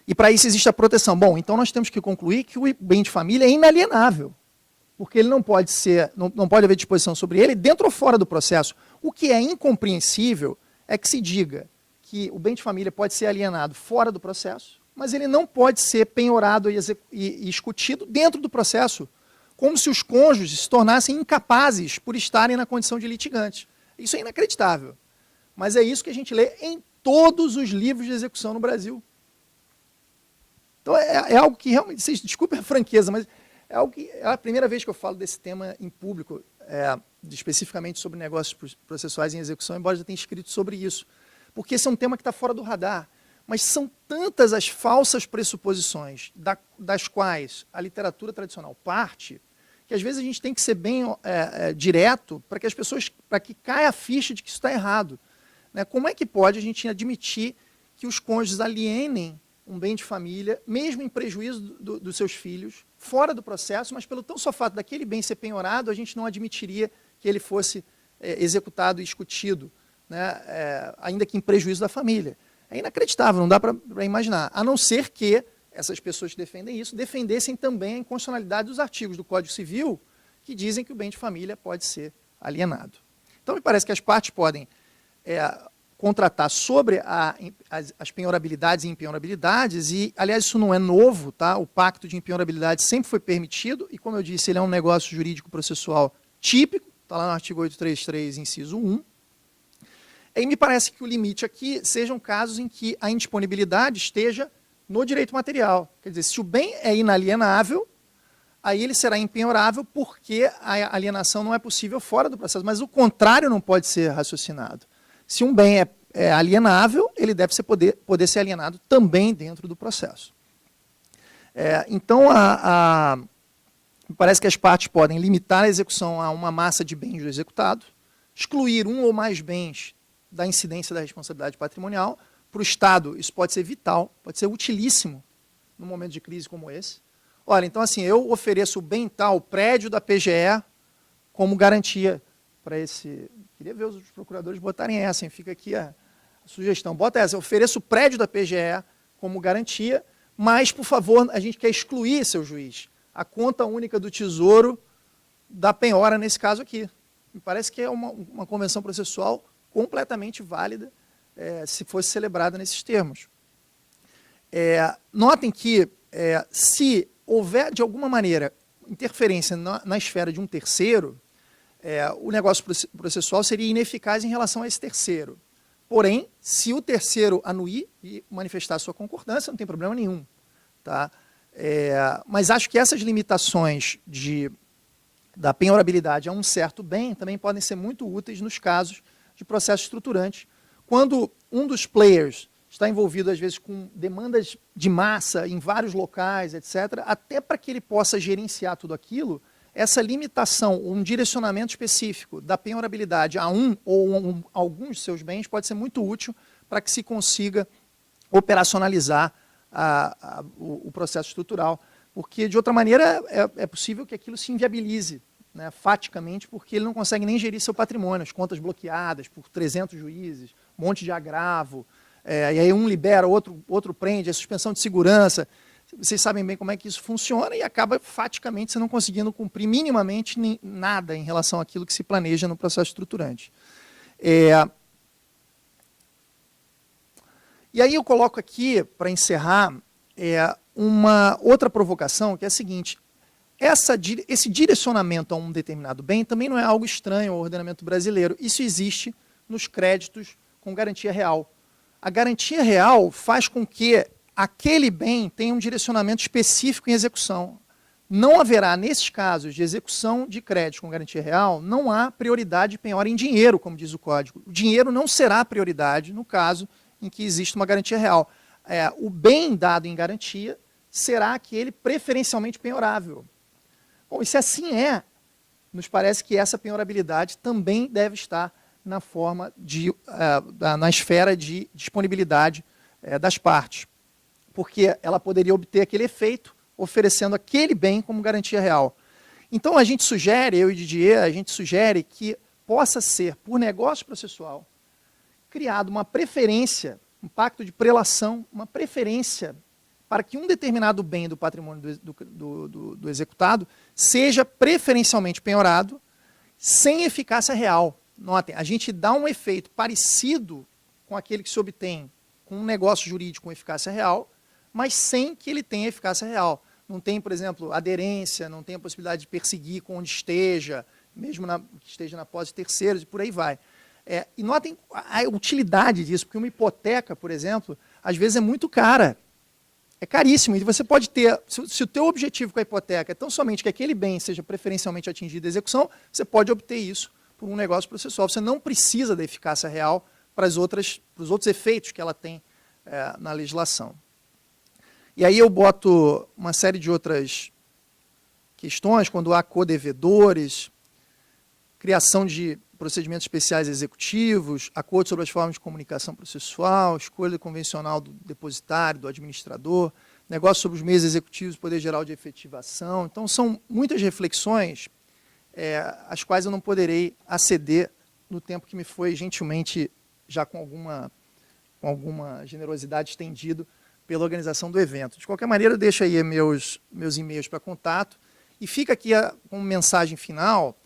E para isso existe a proteção. Bom, então nós temos que concluir que o bem de família é inalienável, porque ele não pode haver disposição sobre ele dentro ou fora do processo. O que é incompreensível é que se diga que o bem de família pode ser alienado fora do processo, mas ele não pode ser penhorado e escutido dentro do processo, como se os cônjuges se tornassem incapazes por estarem na condição de litigantes. Isso é inacreditável. Mas é isso que a gente lê em todos os livros de execução no Brasil. Então é algo que realmente, vocês desculpem a franqueza, mas é a primeira vez que eu falo desse tema em público, especificamente sobre negócios processuais em execução, embora já tenha escrito sobre isso. Porque esse é um tema que está fora do radar. Mas são tantas as falsas pressuposições das quais a literatura tradicional parte, que às vezes a gente tem que ser bem direto para que caia a ficha de que isso está errado. Né? Como é que pode a gente admitir que os cônjuges alienem um bem de família, mesmo em prejuízo dos seus filhos, fora do processo, mas pelo tão só fato daquele bem ser penhorado, a gente não admitiria que ele fosse executado e escutido, né? Ainda que em prejuízo da família. É inacreditável, não dá para imaginar, a não ser que essas pessoas que defendem isso defendessem também a inconstitucionalidade dos artigos do Código Civil que dizem que o bem de família pode ser alienado. Então, me parece que as partes podem contratar sobre as penhorabilidades e impenhorabilidades, e, aliás, isso não é novo, tá? O pacto de impenhorabilidade sempre foi permitido, e, como eu disse, ele é um negócio jurídico processual típico, está lá no artigo 833, inciso 1. E me parece que o limite aqui sejam casos em que a indisponibilidade esteja no direito material. Quer dizer, se o bem é inalienável, aí ele será impenhorável porque a alienação não é possível fora do processo, mas o contrário não pode ser raciocinado. Se um bem é alienável, ele deve poder ser alienado também dentro do processo. Então, me parece que as partes podem limitar a execução a uma massa de bens do executado, excluir um ou mais bens da incidência da responsabilidade patrimonial. Para o Estado, isso pode ser vital, pode ser utilíssimo num momento de crise como esse. Olha, então assim, eu ofereço o bem tal, o prédio da PGE, como garantia para esse... Queria ver os procuradores botarem essa, hein? Fica aqui a sugestão. Bota essa, eu ofereço o prédio da PGE como garantia, mas, por favor, a gente quer excluir, seu juiz, a conta única do Tesouro da penhora nesse caso aqui. Me parece que é uma convenção processual completamente válida se fosse celebrada nesses termos. Notem que, se houver, de alguma maneira, interferência na esfera de um terceiro, o negócio processual seria ineficaz em relação a esse terceiro. Porém, se o terceiro anuir e manifestar sua concordância, não tem problema nenhum. Tá? Mas acho que essas limitações da penhorabilidade a um certo bem também podem ser muito úteis nos casos de processo estruturante, quando um dos players está envolvido, às vezes, com demandas de massa em vários locais, etc., até para que ele possa gerenciar tudo aquilo, essa limitação, um direcionamento específico da penhorabilidade a um ou alguns de seus bens pode ser muito útil para que se consiga operacionalizar o processo estrutural, porque, de outra maneira, é possível que aquilo se inviabilize, né, faticamente, porque ele não consegue nem gerir seu patrimônio, as contas bloqueadas por 300 juízes, um monte de agravo, e aí um libera, outro prende, a suspensão de segurança. Vocês sabem bem como é que isso funciona e acaba faticamente você não conseguindo cumprir minimamente nada em relação àquilo que se planeja no processo estruturante. E aí eu coloco aqui, para encerrar, uma outra provocação, que é a seguinte: esse direcionamento a um determinado bem também não é algo estranho ao ordenamento brasileiro. Isso existe nos créditos com garantia real. A garantia real faz com que aquele bem tenha um direcionamento específico em execução. Não haverá, nesses casos de execução de crédito com garantia real, não há prioridade de penhora em dinheiro, como diz o Código. O dinheiro não será prioridade no caso em que existe uma garantia real. O bem dado em garantia será aquele preferencialmente penhorável. Bom, e se assim nos parece que essa penhorabilidade também deve estar na forma na esfera de disponibilidade das partes, porque ela poderia obter aquele efeito oferecendo aquele bem como garantia real. Então a gente sugere, eu e Didier, a gente sugere que possa ser, por negócio processual, criado uma preferência, um pacto de prelação, uma preferência para que um determinado bem do patrimônio do executado seja preferencialmente penhorado sem eficácia real. Notem, a gente dá um efeito parecido com aquele que se obtém com um negócio jurídico com eficácia real, mas sem que ele tenha eficácia real. Não tem, por exemplo, aderência, não tem a possibilidade de perseguir com onde esteja, mesmo que esteja na posse de terceiros, e por aí vai. E notem a utilidade disso, porque uma hipoteca, por exemplo, às vezes é muito cara. É caríssimo. E você pode ter, se o teu objetivo com a hipoteca é tão somente que aquele bem seja preferencialmente atingido à execução, você pode obter isso por um negócio processual. Você não precisa da eficácia real para os outros efeitos que ela tem na legislação. E aí eu boto uma série de outras questões, quando há codevedores, criação de procedimentos especiais executivos, acordo sobre as formas de comunicação processual, escolha convencional do depositário, do administrador, negócio sobre os meios executivos do Poder Geral de Efetivação. Então, são muitas reflexões às quais eu não poderei aceder no tempo que me foi gentilmente, já com alguma generosidade, estendido pela organização do evento. De qualquer maneira, eu deixo aí meus e-mails para contato e fica aqui como mensagem final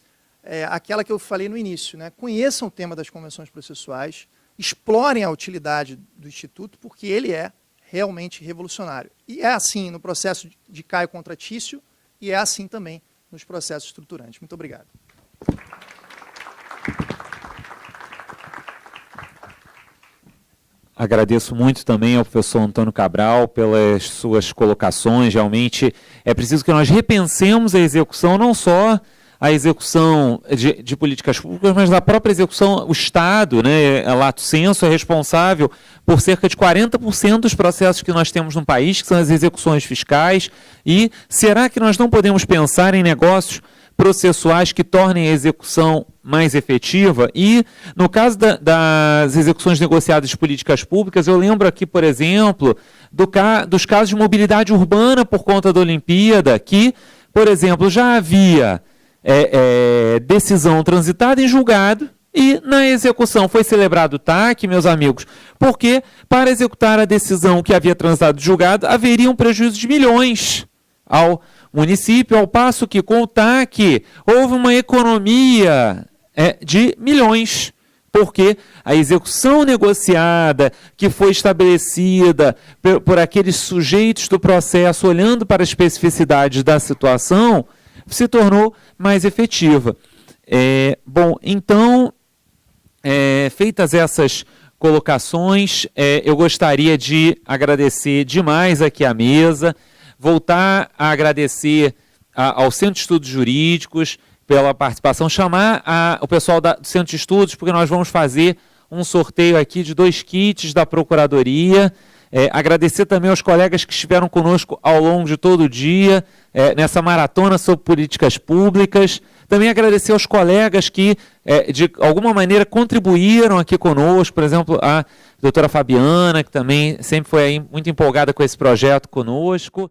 aquela que eu falei no início, né? Conheçam o tema das convenções processuais, explorem a utilidade do Instituto, porque ele é realmente revolucionário. E é assim no processo de Caio contra Tício e é assim também nos processos estruturantes. Muito obrigado. Agradeço muito também ao professor Antônio Cabral pelas suas colocações. Realmente é preciso que nós repensemos a execução não só a execução de políticas públicas, mas da própria execução, o Estado, né, lato sensu, é responsável por cerca de 40% dos processos que nós temos no país, que são as execuções fiscais. E será que nós não podemos pensar em negócios processuais que tornem a execução mais efetiva? E, no caso das execuções negociadas de políticas públicas, eu lembro aqui, por exemplo, dos casos de mobilidade urbana por conta da Olimpíada, que, por exemplo, já havia decisão transitada em julgado e, na execução, foi celebrado o TAC, meus amigos, porque, para executar a decisão que havia transitado de julgado, haveria um prejuízo de milhões ao município, ao passo que, com o TAC, houve uma economia de milhões, porque a execução negociada, que foi estabelecida por aqueles sujeitos do processo, olhando para as especificidades da situação, se tornou mais efetiva. Bom, então, feitas essas colocações, eu gostaria de agradecer demais aqui à mesa, voltar a agradecer ao Centro de Estudos Jurídicos pela participação, chamar o pessoal do Centro de Estudos, porque nós vamos fazer um sorteio aqui de 2 kits da Procuradoria. Agradecer também aos colegas que estiveram conosco ao longo de todo o dia, nessa maratona sobre políticas públicas. Também agradecer aos colegas que, de alguma maneira, contribuíram aqui conosco, por exemplo, a doutora Fabiana, que também sempre foi aí muito empolgada com esse projeto conosco.